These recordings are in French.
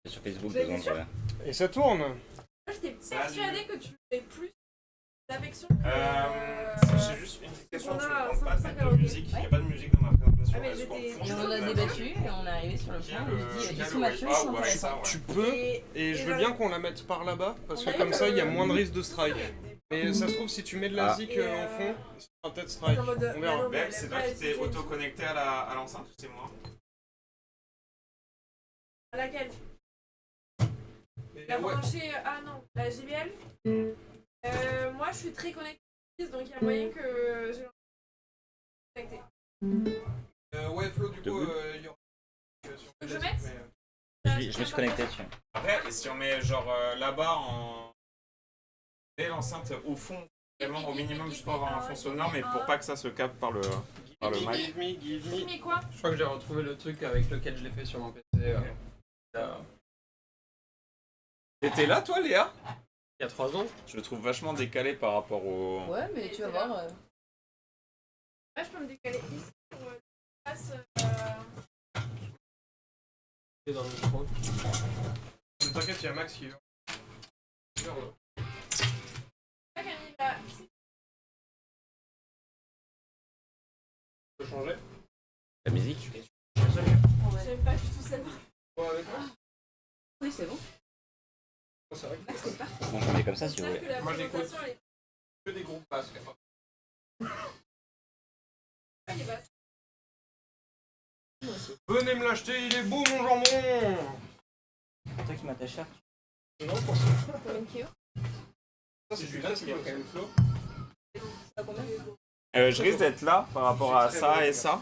Sur Facebook, Vous avez besoin vu de rien. Et ça tourne. Moi, j'étais persuadée que tu fais plus d'affection C'est juste une question, on tu a ne prends pas de 100% mettre de karaoké. musique, il n'y a pas de musique dans ma présentation. Ah, mais est-ce qu'on j'étais- fourche Et on toute en a la débattu musique et on est arrivé sur le Qui a point. le- On dit qui a Dessous le Mathieu, wave? c'est Ah, ouais, intéressant. ça, ouais. Tu peux, et je veux bien qu'on la mette par là-bas, parce que comme ça, il y a moins de risque de strike. Mais ça se trouve, si tu mets de la Ah. zik Et, en fond, ça sera peut-être strike. en mode- On verra. non, mais Beb, c'est toi qui t'es auto-connecté à l'enceinte ou c'est moi? À laquelle Mais La ouais. branchée. Ah non, la JBL. Moi, je suis très connectée, donc il y a moyen que j'ai connecté. Ouais, Flo, du coup, Debout. il y aura. Que je mette Je me suis connecté dessus. Après, si on met genre là-bas en. Et l'enceinte au fond, vraiment au minimum juste pour avoir un fond sonore, mais pour pas que ça se capte par le mic. Give me, give me. Mais quoi Je crois que j'ai retrouvé le truc avec lequel je l'ai fait sur mon PC T'étais là toi Léa? il y a 3 ans. Je le trouve vachement décalé par rapport au. Ouais, mais tu vas voir. Là, je peux me décaler ici pour passe. C'est dans le micro. Mais t'inquiète, il y a Max qui est là. Camille, là. Tu peux changer. La musique. J'aime pas du tout celle-là. Ouais, avec moi. Oui, c'est bon. C'est vrai que Max, c'est parfait. Moi, j'en mets comme ça si vous J'espère voulez. que la Moi, j'écoute. présentation, elle est que des groupes basses. pas les basses. Venez me l'acheter, il est beau mon jambon. C'est toi qui m'as ta shirt. Combien de kilos Ça, c'est du là, c'est quand même Flo. Ça va combien Je risque d'être là par rapport à ça et ça.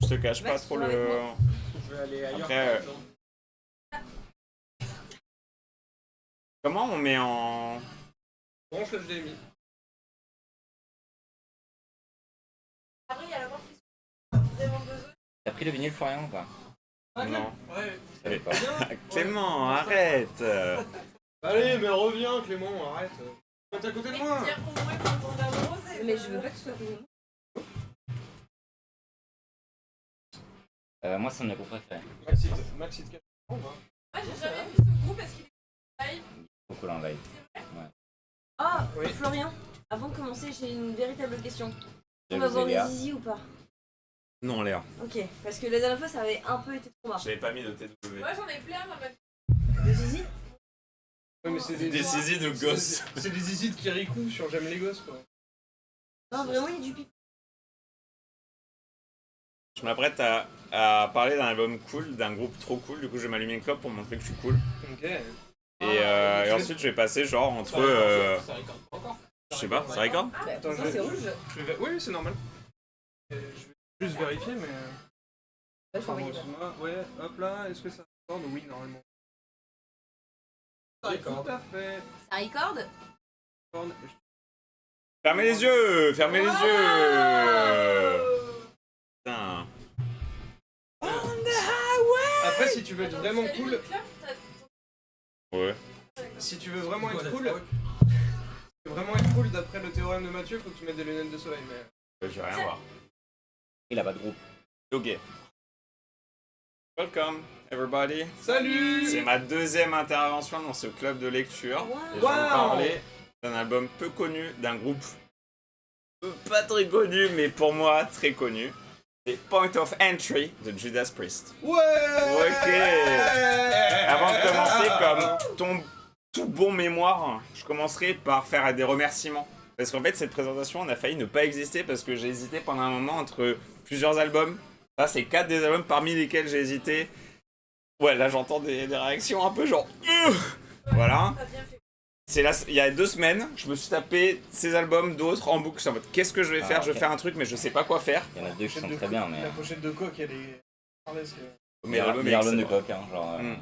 Je te cache pas Max, trop tu vas avec le. Je vais aller ailleurs. Après, par exemple. Comment on met en. Branche le HDMI. Après, il y a la porte qui se vraiment besoin. T'as pris le vinyle Florian ou pas? Non. Ouais. Je savais pas. Clément, arrête. Allez, mais reviens Clément, arrête. T'es à côté de moi. Dire au moins quand on a rose. Mais je veux pas que tu sois avec moi. Moi, c'est mon groupe préféré. Maxi de 4 ans, Moi, j'ai jamais vu ce groupe parce qu'il est live. Beaucoup en live. Ah, Oui. Florian, avant de commencer, j'ai une véritable question. On Je va vous voir ai les Léa. zizi ou pas? Non, Léa. Ok, parce que la dernière fois, ça avait un peu été trop marrant. J'avais pas mis de TW. Moi, j'en ai plein dans ma vie. Le zizi? Ouais, mais c'est Des zizi de gosses. C'est des zizi de Kirikou sur J'aime les gosses, quoi. Non, vraiment, il y a du pipi. Je m'apprête à parler d'un album cool, d'un groupe trop cool. Du coup, je vais m'allumer une clope pour montrer que je suis cool. Ok. Et ensuite, je vais passer genre entre. Ça regarde pas encore. Je sais pas, ça regarde? Bah, Attends, ça, je- c'est rouge. Oui, c'est normal. Je vais juste vérifier, mais. Bah, je t'envoie pas. Excuse-moi. Ouais, hop là, est-ce que ça recorde? Oui, normalement. Ça regarde. Tout à fait. Ça record? Fermez les yeux! Fermez les yeux! Putain. Après, si tu veux être vraiment T'as lu cool, le club, Ouais. si tu veux vraiment Quoi, être la cool, drogue d'après le théorème de Mathieu, faut que tu mettes des lunettes de soleil, mais. Je vais rien voir. Il a pas de groupe. Ok. Welcome, everybody. Salut! C'est ma deuxième intervention dans ce club de lecture. Et je vais vous Wow. parler d'un album peu connu, d'un groupe pas très connu, mais pour moi très connu. C'est Point of Entry de Judas Priest. Ouais! Ok. Avant de commencer, comme ton tout bon mémoire, je commencerai par faire des remerciements. Parce qu'en fait, cette présentation, on a failli ne pas exister parce que j'ai hésité pendant un moment entre plusieurs albums. Là, c'est 4 des albums parmi lesquels j'ai hésité. Ouais, là, j'entends des réactions un peu genre... Voilà. T'as bien fait. C'est là, il y a 2 semaines, je me suis tapé ces albums, d'autres en boucle. Je suis en mode, qu'est-ce que je vais faire? Je vais ok. faire un truc, mais je sais pas quoi faire. Il y en a deux qui sont très bien, mais. La pochette de coq, elle est. Mais l'album est Meilleur album de excellent. coq, hein, genre. Mm.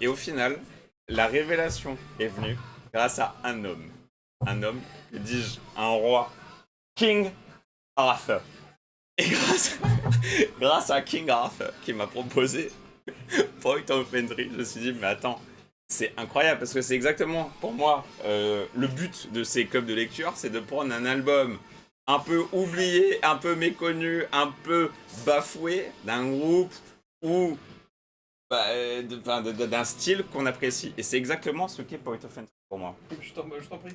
Et au final, la révélation est venue grâce à un homme. Un homme, que dis-je, un roi. King Arthur. Et grâce à King Arthur qui m'a proposé Point of Entry, je me suis dit, mais attends, c'est incroyable parce que c'est exactement pour moi le but de ces clubs de lecture, c'est de prendre un album un peu oublié, un peu méconnu, un peu bafoué d'un groupe où d'un style qu'on apprécie. Et c'est exactement ce qu'est Point of Entry pour moi. Je t'en prie.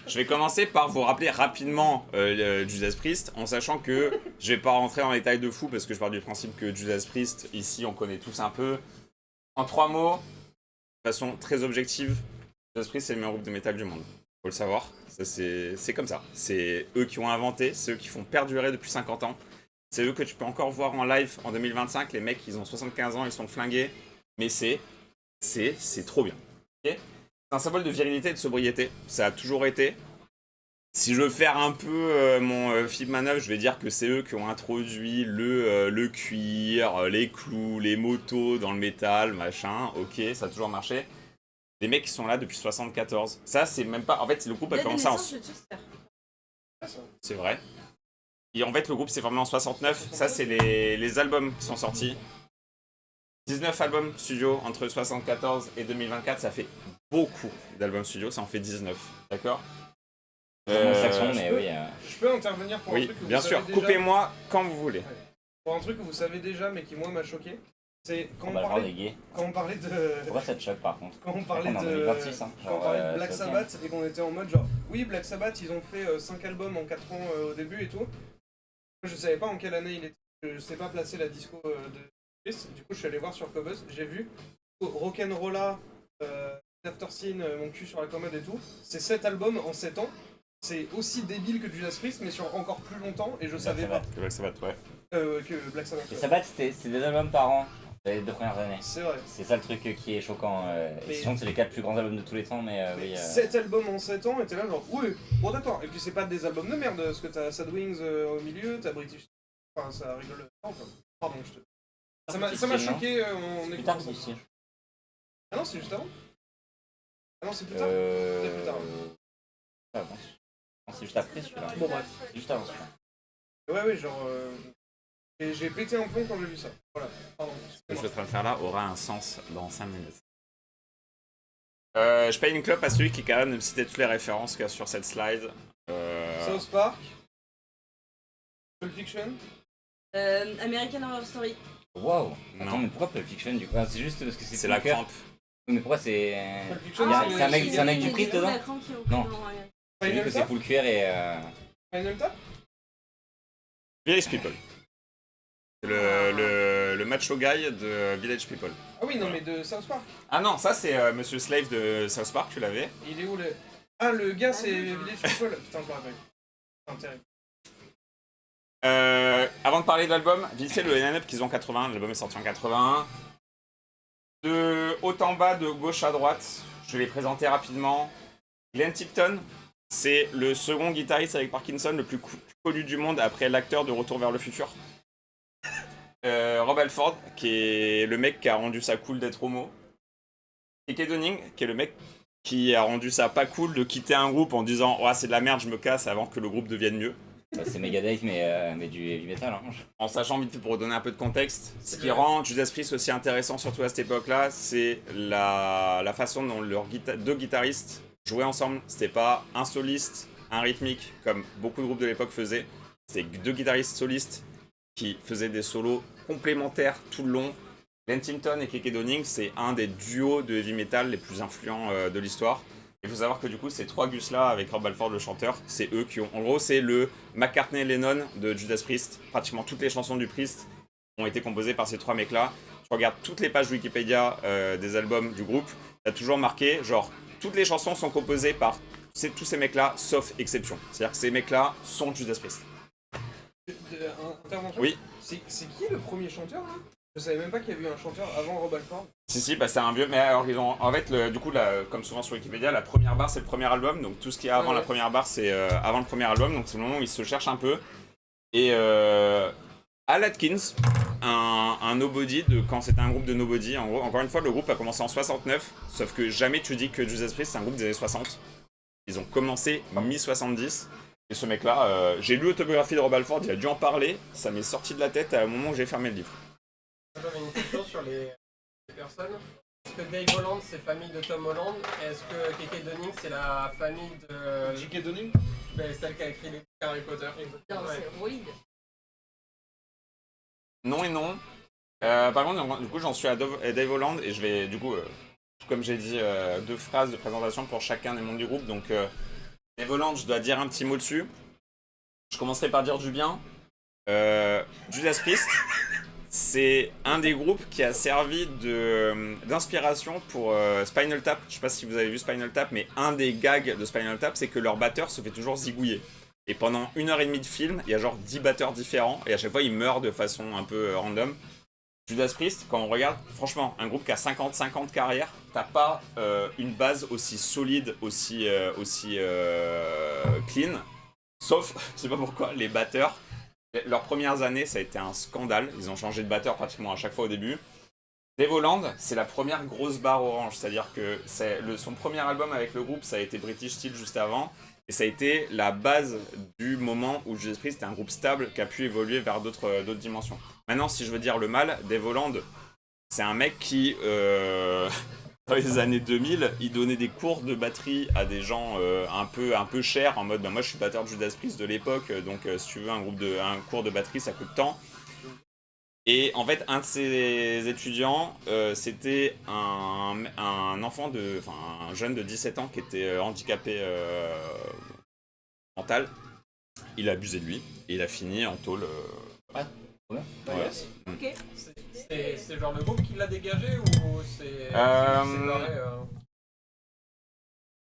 Je vais commencer par vous rappeler rapidement Judas Priest, en sachant que je vais pas rentrer en détail de fou, parce que je pars du principe que Judas Priest, ici, on connaît tous un peu. En 3 mots, de façon très objective, Judas Priest, c'est le meilleur groupe de métal du monde. Faut le savoir, c'est comme ça. C'est eux qui ont inventé, c'est eux qui font perdurer depuis 50 ans. C'est eux que tu peux encore voir en live en 2025. Les mecs, ils ont 75 ans, ils sont flingués. Mais c'est trop bien. Okay, c'est un symbole de virilité et de sobriété. Ça a toujours été. Si je veux faire un peu mon film manœuvre, je vais dire que c'est eux qui ont introduit le cuir, les clous, les motos dans le métal, machin. Ok, ça a toujours marché. Les mecs qui sont là depuis 74. Ça, c'est même pas... En fait, le groupe a commencé en... C'est vrai. Et en fait, le groupe s'est formé en 69. Ça, c'est les albums qui sont sortis. 19 albums studio entre 74 et 2024. Ça fait beaucoup d'albums studio. Ça en fait 19. D'accord Saxon, mais oui. Je peux intervenir pour un oui, truc que bien vous sûr. savez déjà. Coupez-moi quand vous voulez. Pour un truc que vous savez déjà, mais qui moi m'a choqué. C'est quand On on va le voir parlait... des gays. Quand on parlait de... Pourquoi ça te choque par contre? Quand on parlait On est en de... 2026, hein. Quand on parlait de Genre, Black c'est ok. Sabbath et qu'on était en mode genre... Oui, Black Sabbath, ils ont fait 5 albums en 4 ans au début et tout. Je savais pas en quelle année il était. Je sais pas placer la disco de Chris. Du coup, je suis allé voir sur Cobuzz. J'ai vu Rock'n'Rolla, After Scene, Mon cul sur la commode et tout. C'est 7 albums en 7 ans. C'est aussi débile que Judas Priest, mais sur encore plus longtemps. Et je savais pas Sabbath. Que Black Sabbath, ouais. que Black Sabbath. Les Sabbath, c'est des albums par an. Les 2 premières années. C'est vrai. C'est ça le truc qui est choquant. Mais- Et sinon, c'est les 4 plus grands albums de tous les temps, mais oui. 7 albums en 7 ans, et t'es là genre, oui, bon d'accord. Et puis c'est pas des albums de merde, parce que t'as Sad Wings au milieu, t'as British. Enfin, ça rigole. Non, quoi. Pardon, je te. Ça m'a choqué en Plus écoutant tard, ça. c'est Ah non, c'est juste avant. Ah non, c'est plus tard. C'est plus tard. Ah, bon. Non, c'est juste après celui-là. Bon, bref. C'est juste avant celui-là. Ouais, genre. J'ai pété un plomb quand j'ai vu ça. Voilà, pardon. Ce que je suis en train de faire là aura un sens dans 5 minutes. Je paye une clope à celui qui est capable de me citer toutes les références qu'il y a sur cette slide. South Park. Pulp Fiction. American Horror Story. Waouh! Non. Attends, mais pourquoi Pulp Fiction du coup? Ah, c'est juste parce que C'est la crampe. Mais pourquoi c'est. Pulp Fiction, Il y a- c'est c'est un mec- les- c'est un mec du Christ dedans? Non. J'ai vu Final que c'est Top. full cuir et. Final Top. Village People. C'est le macho guy de Village People. Ah oui, non, mais de South Park. Ah non, ça c'est Monsieur Slave de South Park, tu l'avais. Il est où le. Ah, le gars, c'est Village People. Putain, je me rappelle. Putain, terrible. Avant de parler de l'album, vite fait le line-up qu'ils ont en 81, l'album est sorti en 81. De haut en bas, de gauche à droite, je vais les présenter rapidement. Glenn Tipton, c'est le second guitariste avec Parkinson le plus connu du monde après l'acteur de Retour vers le futur. Rob Halford, qui est le mec qui a rendu ça cool d'être homo. Et Keke Dunning, qui est le mec qui a rendu ça pas cool de quitter un groupe en disant « Oh, c'est de la merde, je me casse avant que le groupe devienne mieux ». Bah, c'est Megadeth, mais du heavy metal. Hein. En sachant vite fait pour donner un peu de contexte, ce qui rend Judas Priest aussi intéressant, surtout à cette époque-là, c'est la façon dont leurs deux guitaristes jouaient ensemble. C'était pas un soliste, un rythmique, comme beaucoup de groupes de l'époque faisaient. C'était 2 guitaristes solistes qui faisaient des solos complémentaires tout le long. Glenn Tipton et Keke Dunning, c'est un des duos de heavy metal les plus influents de l'histoire. Il faut savoir que du coup, ces 3 gus-là, avec Rob Halford le chanteur, c'est eux qui ont... En gros, c'est le McCartney-Lennon de Judas Priest. Pratiquement toutes les chansons du Priest ont été composées par ces 3 mecs-là. Tu regardes toutes les pages Wikipédia des albums du groupe, t'as toujours marqué, genre, toutes les chansons sont composées par tous ces mecs-là, sauf exception. C'est-à-dire que ces mecs-là sont Judas Priest. Intervention. Oui. C'est qui le premier chanteur là? Je savais même pas qu'il y avait eu un chanteur avant Rob Halford. Si, bah c'est un vieux, mais alors ils ont... En fait, du coup, comme souvent sur Wikipédia, la première barre c'est le premier album, donc tout ce qu'il y a avant Ouais. la première barre c'est avant le premier album, donc c'est le moment où ils se cherchent un peu. Et Al Atkins, un nobody, quand c'était un groupe de nobody, en gros, encore une fois, le groupe a commencé en 69, sauf que jamais tu dis que Judas Priest c'est un groupe des années 60. Ils ont commencé mi-70. Et ce mec-là, j'ai lu l'autobiographie de Rob Halford, il a dû en parler, ça m'est sorti de la tête à un moment où j'ai fermé le livre. J'avais une question sur les personnes. Est-ce que Dave Holland c'est famille de Tom Holland? Est-ce que Keke Dunning c'est la famille de J.K. Dunning. celle qui a écrit les Harry Potter? Non, Ouais. c'est Rowling. Non et non. Par contre, du coup, j'en suis à Dave Holland et je vais, du coup, comme j'ai dit, 2 phrases de présentation pour chacun des membres du groupe. Donc, Dave Holland, je dois dire un petit mot dessus. Je commencerai par dire du bien. Judas Priest, c'est un des groupes qui a servi d'inspiration pour Spinal Tap. Je sais pas si vous avez vu Spinal Tap, mais un des gags de Spinal Tap, c'est que leur batteur se fait toujours zigouiller. Et pendant 1h30 de film, il y a genre 10 batteurs différents, et à chaque fois, ils meurent de façon un peu random. Judas Priest, quand on regarde, franchement, un groupe qui a 50 de carrière, t'as pas une base aussi solide, aussi clean. Sauf, je sais pas pourquoi, les batteurs, leurs premières années, ça a été un scandale. Ils ont changé de batteur pratiquement à chaque fois au début. Dave Holland, c'est la première grosse barre orange. C'est-à-dire que son premier album avec le groupe, ça a été British Steel juste avant. Et ça a été la base du moment où Judas Priest était un groupe stable qui a pu évoluer vers d'autres dimensions. Maintenant, si je veux dire le mal, Dave Holland, c'est un mec qui, dans les années 2000, il donnait des cours de batterie à des gens un peu chers, en mode moi je suis batteur de Judas Priest de l'époque, donc si tu veux un cours de batterie, ça coûte tant. Et en fait, un de ses étudiants, c'était un jeune de 17 ans qui était handicapé mental. Il a abusé de lui et il a fini en tôle. Ouais. Ok. C'est genre le groupe qui l'a dégagé ou c'est barré,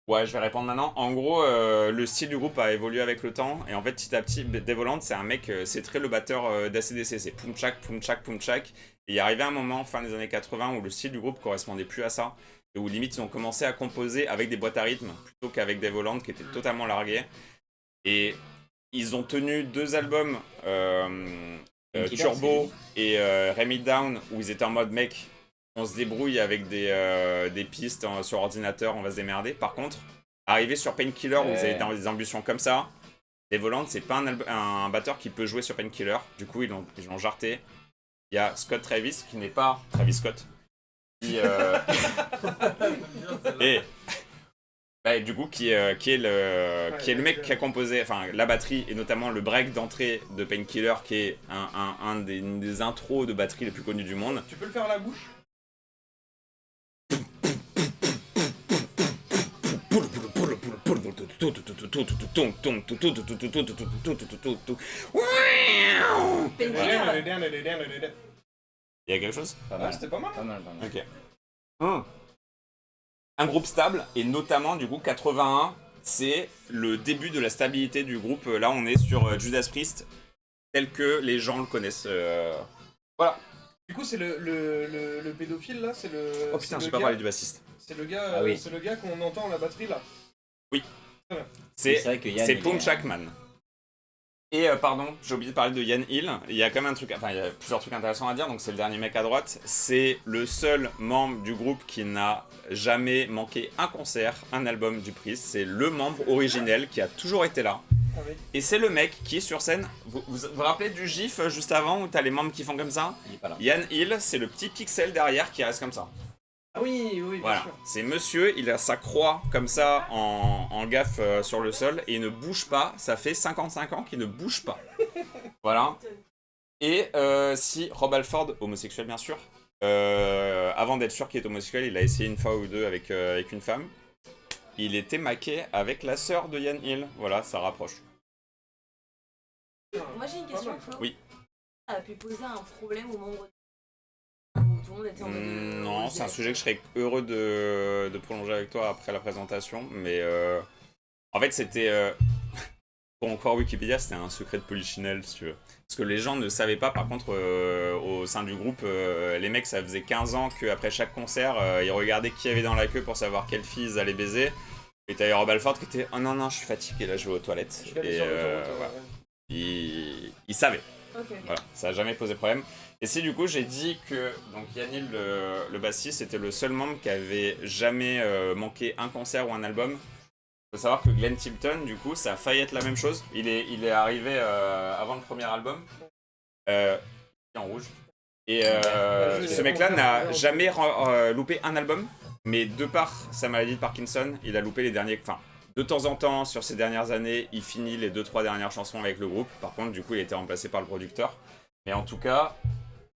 Ouais, je vais répondre maintenant. En gros, le style du groupe a évolué avec le temps. Et en fait, petit à petit, Dave Holland, c'est un mec, c'est très le batteur d'ACDC. C'est poum tchak, poum tchak, poum tchak. Et il est arrivé un moment, fin des années 80, où le style du groupe correspondait plus à ça. Et où limite, ils ont commencé à composer avec des boîtes à rythme, plutôt qu'avec Dave Holland, qui était totalement largué. Et ils ont tenu 2 albums, Turbo et Ray Me Down, où ils étaient en mode, mec, on se débrouille avec des pistes sur ordinateur, on va se démerder. Par contre, arriver sur Painkiller, où vous avez des ambitions comme ça, Dave Holland, c'est pas un batteur qui peut jouer sur Painkiller. Du coup, ils l'ont jarté. Il y a Scott Travis, qui n'est pas Travis Scott. Qui, et du coup, qui est le mec qui a composé la batterie et notamment le break d'entrée de Painkiller, qui est une des intros de batterie les plus connues du monde. Tu peux le faire à la bouche? Il y a quelque chose? Pas mal. C'était pas mal. Pas mal. Ok. Un groupe stable, et notamment du coup 81, c'est le début de la stabilité du groupe. Là on est sur Judas Priest tel que les gens le connaissent. Voilà. Du coup c'est le pédophile là, c'est le... Oh putain, j'ai pas parlé du bassiste. C'est le gars, Ah oui. c'est le gars qu'on entend à la batterie là. Oui. C'est vrai que Yann, C'est il Poom est- Shackman. Et pardon, j'ai oublié de parler de Yann Hill. Il y a quand même il y a plusieurs trucs intéressants à dire. Donc c'est le dernier mec à droite. C'est le seul membre du groupe qui n'a jamais manqué un concert, un album du Priest. C'est le membre originel qui a toujours été là. Ah oui. Et c'est le mec qui est sur scène. Vous rappelez du gif juste avant où t'as les membres qui font comme ça? Il est pas là. Yann Hill, c'est le petit pixel derrière qui reste comme ça. Ah oui, bien Voilà, sûr. c'est monsieur, il a sa croix comme ça en gaffe sur le sol et il ne bouge pas, ça fait 55 ans qu'il ne bouge pas. Voilà. Et si Rob Halford, homosexuel bien sûr, avant d'être sûr qu'il est homosexuel, il a essayé une fois ou deux avec une femme, il était maqué avec la sœur de Yann Hill. Voilà, ça rapproche. Moi j'ai une question, Flo. Oui. Ça a pu poser un problème aux membres où tout le monde était en mode. Non, c'est un sujet que je serais heureux de prolonger avec toi après la présentation, mais en fait c'était, pour en croire Wikipédia, c'était un secret de polichinelle si tu veux. Parce que les gens ne savaient pas, par contre, au sein du groupe, les mecs, ça faisait 15 ans qu'après chaque concert, ils regardaient qui y avait dans la queue pour savoir quelle fille ils allaient baiser. Et t'avais Rob Halford qui était « Oh non, je suis fatigué, là je vais aux toilettes. » Je l'avais Et sur l'autoroute, voilà. ouais. Il savait. Ok. Voilà, ça n'a jamais posé problème. Et si du coup j'ai dit que donc Yann Hill, le bassiste, était le seul membre qui avait jamais manqué un concert ou un album. Il faut savoir que Glenn Tipton, du coup, ça a failli être la même chose. Il est arrivé avant le premier album, en rouge. Et ce mec-là n'a jamais loupé un album, mais de par sa maladie de Parkinson, il a loupé les derniers... Enfin, de temps en temps, sur ces dernières années, il finit les 2-3 dernières chansons avec le groupe. Par contre, du coup, il a été remplacé par le producteur. Mais en tout cas,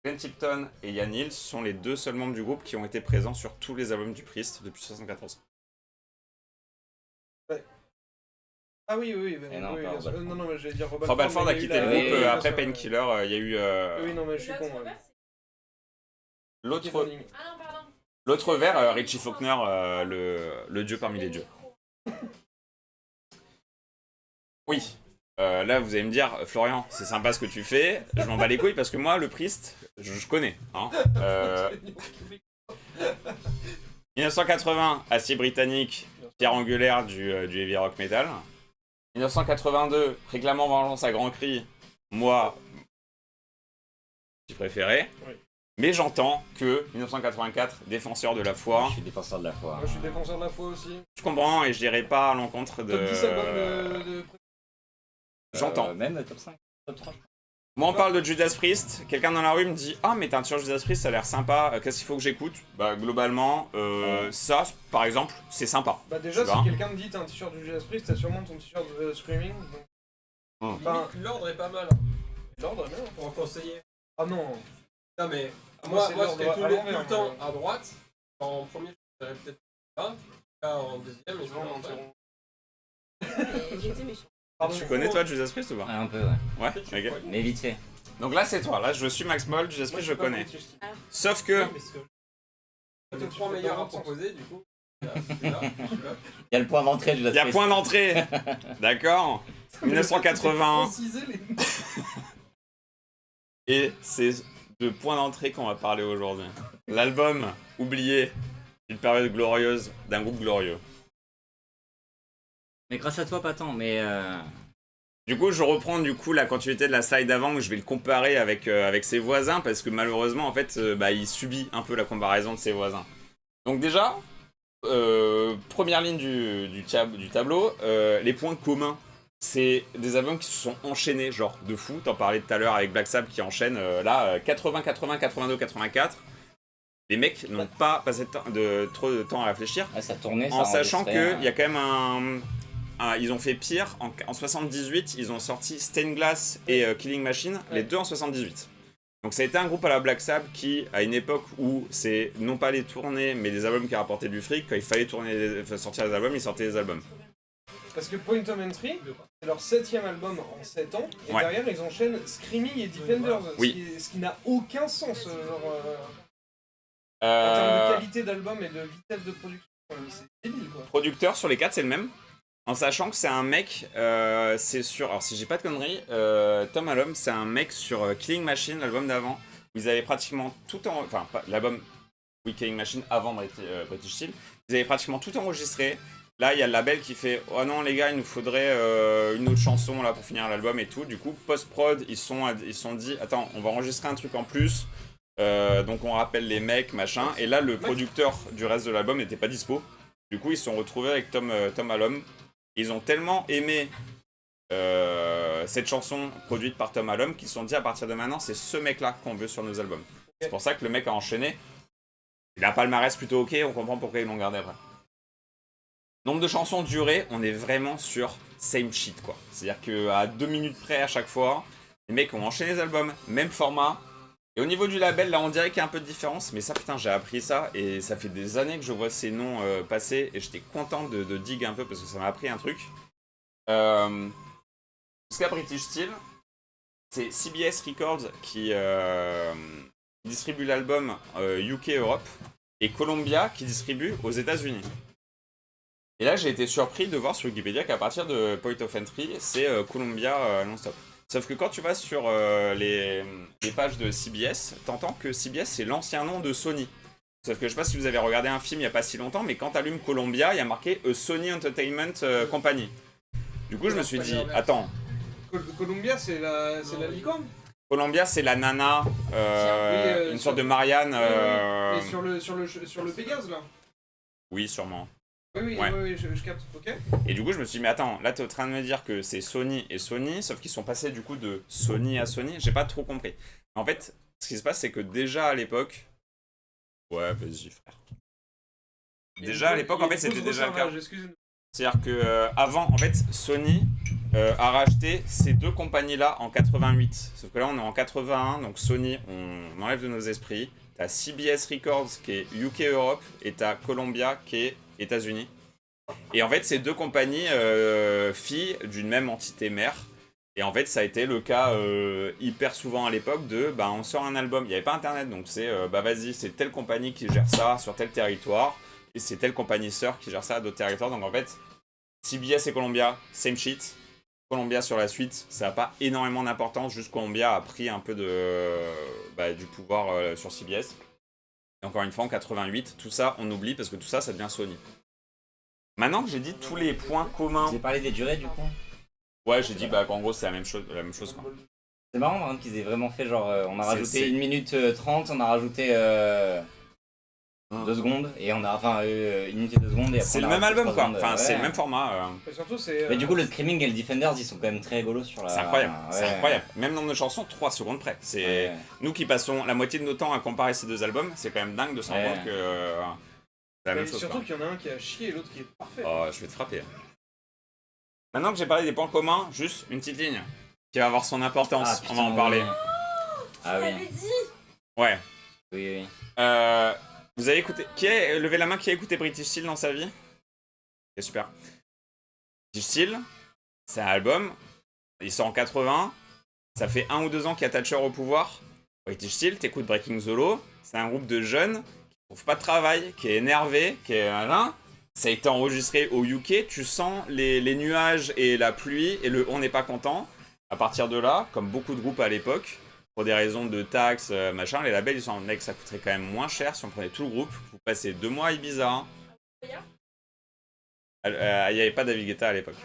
Glenn Tipton et Ian Hill sont les deux seuls membres du groupe qui ont été présents sur tous les albums du Priest depuis 1974. Ah oui, oui, Et non, oui, pas bien sûr. Rob Non, non, mais j'allais dire Rob Halford mais a il y eu quitté le la- groupe oui, après bien sûr, Painkiller. Il y a eu Oui, non, mais je suis con. L'autre ouais. verre, c'est- l'autre Ah non, pardon. l'autre vers, Richie Faulkner, le dieu parmi les dieux. Oui. Là, vous allez me dire, Florian, c'est sympa ce que tu fais. Je m'en bats les couilles parce que moi, le Priest, je connais. Hein. 1980, acier britannique, pierre angulaire du heavy rock metal. 1982, réclamant vengeance à grands cris. Moi, j'ai préféré. Oui. Mais j'entends que 1984, défenseur de la foi. Je suis défenseur de la foi. Moi, je suis défenseur de la foi aussi. Je comprends et je dirais pas à l'encontre de. Top 10 albums de... J'entends. Même top 5, top 3. Moi, on parle de Judas Priest. Quelqu'un dans la rue me dit ah, mais t'as un t-shirt Judas Priest, ça a l'air sympa. Qu'est-ce qu'il faut que j'écoute? Bah, globalement, ça, par exemple, c'est sympa. Bah déjà, Tu vois. si quelqu'un te dit t'as un t-shirt du Judas Priest, t'as sûrement ton t-shirt de Screaming. Donc... Bah, L'ordre est pas mal l'ordre, bien. pour en conseiller. Ah non. Non mais Moi, moi, c'est moi l'ordre je serais à tout l'envers, le temps moi. à droite. En premier, je serais peut-être là. Là, en deuxième, et je Non, vais non, Et J'ai été méchant. Pardon. Tu connais toi Judas Priest ou pas? Ah, un peu, ouais. Ouais, ok. Mais vite fait. Donc là, c'est toi. Là, je suis Max Moll. Judas Moi, Priest, suis je pas connais. British Steel. Sauf que. Les trois meilleurs à proposer, du coup. Là, celui-là, celui-là. Il y a le point d'entrée de la Il y a point d'entrée. D'accord. 1980. Préciser les... Et c'est de point d'entrée qu'on va parler aujourd'hui. L'album oublié d'une période glorieuse d'un groupe glorieux. Mais grâce à toi, pas tant, mais Du coup, je reprends la continuité de la slide d'avant où je vais le comparer avec ses voisins parce que malheureusement, en fait, il subit un peu la comparaison de ses voisins. Donc déjà, première ligne du tableau, les points communs, c'est des albums qui se sont enchaînés, genre de fou. T'en parlais tout à l'heure avec Black Sabbath qui enchaîne 80, 80, 82, 84. Les mecs n'ont pas passé trop de temps à réfléchir, ah, ça tournait, ça en sachant enregistrait, qu'il y a quand même ils ont fait pire. En 78, ils ont sorti Stained Glass et Killing Machine, les deux en 78. Donc ça a été un groupe à la Black Sabbath qui, à une époque où c'est non pas les tournées, mais des albums qui rapportaient du fric, quand il fallait sortir des albums, ils sortaient des albums. Parce que Point of Entry, c'est leur 7ème album en 7 ans, et Ouais. derrière ils enchaînent Screaming et Defenders, Oui. ce qui n'a aucun sens, genre, en Euh, termes de qualité d'album et de vitesse de production, c'est débile quoi. Producteur sur les 4, c'est le même. En sachant que c'est un mec, c'est sur. Alors si j'ai pas de conneries, Tom Allom, c'est un mec sur Killing Machine, l'album d'avant, où ils avaient pratiquement tout en. Enfin, pas l'album Killing Machine avant British Steel, ils avaient pratiquement tout enregistré. Là, il y a le label qui fait oh non, les gars, il nous faudrait une autre chanson là pour finir l'album et tout. Du coup, post-prod, ils se sont dit attends, on va enregistrer un truc en plus. Donc on rappelle les mecs, machin. Et là, le producteur du reste de l'album n'était pas dispo. Du coup, ils se sont retrouvés avec Tom Allom. Ils ont tellement aimé cette chanson produite par Tom Allom qu'ils se sont dit à partir de maintenant, c'est ce mec-là qu'on veut sur nos albums. C'est pour ça que le mec a enchaîné. Il a un palmarès plutôt ok, on comprend pourquoi ils l'ont gardé après. Nombre de chansons durées, on est vraiment sur same shit quoi. C'est-à-dire qu'à 2 minutes près à chaque fois, les mecs ont enchaîné les albums, même format. Et au niveau du label, là on dirait qu'il y a un peu de différence, mais ça putain j'ai appris ça et ça fait des années que je vois ces noms passer et j'étais content de dig un peu parce que ça m'a appris un truc. Jusqu'à British Steel, c'est CBS Records qui distribue l'album UK Europe et Columbia qui distribue aux États-Unis. Et là j'ai été surpris de voir sur Wikipédia qu'à partir de Point of Entry, c'est Columbia non-stop. Sauf que quand tu vas sur les pages de CBS, t'entends que CBS c'est l'ancien nom de Sony. Sauf que je sais pas si vous avez regardé un film il y a pas si longtemps, mais quand t'allumes Columbia, il y a marqué Sony Entertainment Company. Du coup je me suis dit, attends, Columbia c'est la licorne. Columbia c'est la nana, une sorte de Marianne. Et sur le Pégase là. Oui sûrement. Oui, Ouais. oui, je capte, ok. Et du coup, je me suis dit, mais attends, là, t'es en train de me dire que c'est Sony et Sony, sauf qu'ils sont passés du coup de Sony à Sony. J'ai pas trop compris. En fait, ce qui se passe, c'est que déjà à l'époque. Ouais, vas-y, frère. Déjà à l'époque, en fait, c'était déjà le cas. C'est-à-dire que avant, en fait, Sony a racheté ces deux compagnies-là en 88. Sauf que là, on est en 81, donc Sony, on enlève de nos esprits. T'as CBS Records qui est UK Europe et t'as Columbia qui est États-Unis. Et en fait, c'est deux compagnies filles d'une même entité mère. Et en fait, ça a été le cas hyper souvent à l'époque de bah, on sort un album. Il n'y avait pas internet, donc c'est bah vas-y, c'est telle compagnie qui gère ça sur tel territoire. Et c'est telle compagnie sœur qui gère ça à d'autres territoires. Donc en fait, CBS et Columbia, same shit. Columbia sur la suite, ça n'a pas énormément d'importance. Juste Columbia a pris un peu du pouvoir sur CBS. Et encore une fois, en 88, tout ça, on oublie parce que tout ça, ça devient Sony. Maintenant que j'ai dit tous les points communs... Vous avez parlé des durées du coup? Ouais, j'ai dit qu'en gros, c'est la même chose quoi. C'est marrant par exemple qu'ils aient vraiment fait genre, on a C'est- rajouté c'est- 1 minute 30, on a rajouté 2 secondes, et on a, enfin 1 minute et 2 secondes, et après C'est on le a même rajouté album 3 quoi, secondes, enfin c'est ouais. le même format. Et surtout, c'est. Mais du coup, le Screaming et le Defenders, ils sont quand même très rigolos sur la... C'est incroyable, c'est Ouais. incroyable. Même dans nos chansons, 3 secondes près. C'est Ouais. nous qui passons la moitié de nos temps à comparer ces deux albums, c'est quand même dingue de se rendre Ouais. compte que c'est la même Mais chose. surtout Quoi. qu'il y en a un qui a chié et l'autre qui est parfait. Oh, je vais te frapper. Maintenant que j'ai parlé des points communs, juste une petite ligne qui va avoir son importance. Ah, On putain, va en parler. oui. Ah oui, J'avais dit. Ouais. oui, oui. Vous avez écouté... Qui a levé la main qui a écouté British Steel dans sa vie? C'est super. British Steel, c'est un album. Il sort en 80. Ça fait 1 ou 2 ans qu'il y a Thatcher au pouvoir. British Steel, t'écoutes Breaking the Law. C'est un groupe de jeunes qui trouvent pas de travail, qui est énervé, qui est... Ça a été enregistré au UK. Tu sens les nuages et la pluie et le on n'est pas content. À partir de là, comme beaucoup de groupes à l'époque, pour des raisons de taxes, machin, les labels ils sont en mec, ça coûterait quand même moins cher si on prenait tout le groupe. Vous passez 2 mois à Ibiza. Il n'y avait pas David Guetta à l'époque.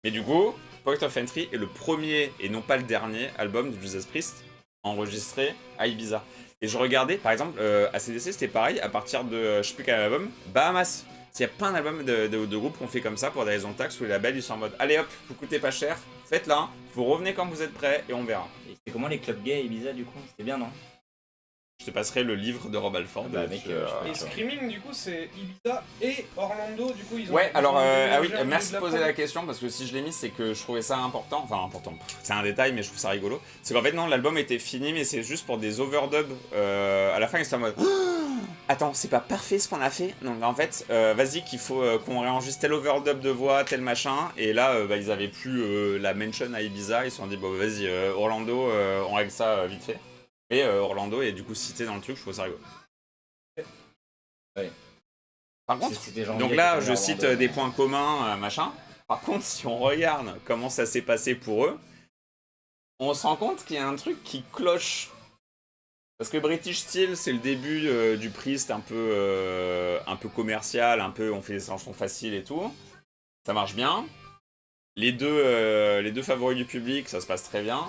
Mais du coup, Point of Entry est le premier et non pas le dernier album de Judas Priest enregistré à Ibiza. Et je regardais, par exemple, ACDC c'était pareil, à partir de je sais plus quel album, Bahamas. Il y a plein d'albums de groupes qu'on fait comme ça pour des raisons de taxes où les labels ils sont en mode allez hop, vous coûtez pas cher, faites-la, vous revenez quand vous êtes prêts et on verra. Et c'était comment les clubs gays à Ibiza du coup? C'était bien, non? Je te passerai le livre de Rob Alford. Bah, mec, Et Screaming, du coup, c'est Ibiza et Orlando, du coup, ils ont. Ouais, alors, ils ont ah oui, mélangé un merci peu de la poser prod. la question parce que si je l'ai mis, c'est que je trouvais ça important. Enfin, important, c'est un détail, mais je trouve ça rigolo. C'est qu'en fait, non, l'album était fini, mais c'est juste pour des overdubs. À la fin, ils étaient en mode attends, c'est pas parfait ce qu'on a fait. Donc, en fait, vas-y, qu'il faut qu'on réenregistre tel overdub de voix, tel machin. Et là, ils avaient plus la mention à Ibiza. Ils se sont dit, bon, vas-y, Orlando, on règle ça vite fait. Et Orlando est du coup cité dans le truc, je trouve ça rigolo. Ouais. Par contre, C'était genre donc gay, là, c'était je genre cite Orlando, des mais- points communs, machin. Par contre, si on regarde comment ça s'est passé pour eux, on se rend compte qu'il y a un truc qui cloche. Parce que British Steel, c'est le début du Priest un peu commercial, un peu on fait des chansons faciles et tout. Ça marche bien. Les deux favoris du public, ça se passe très bien.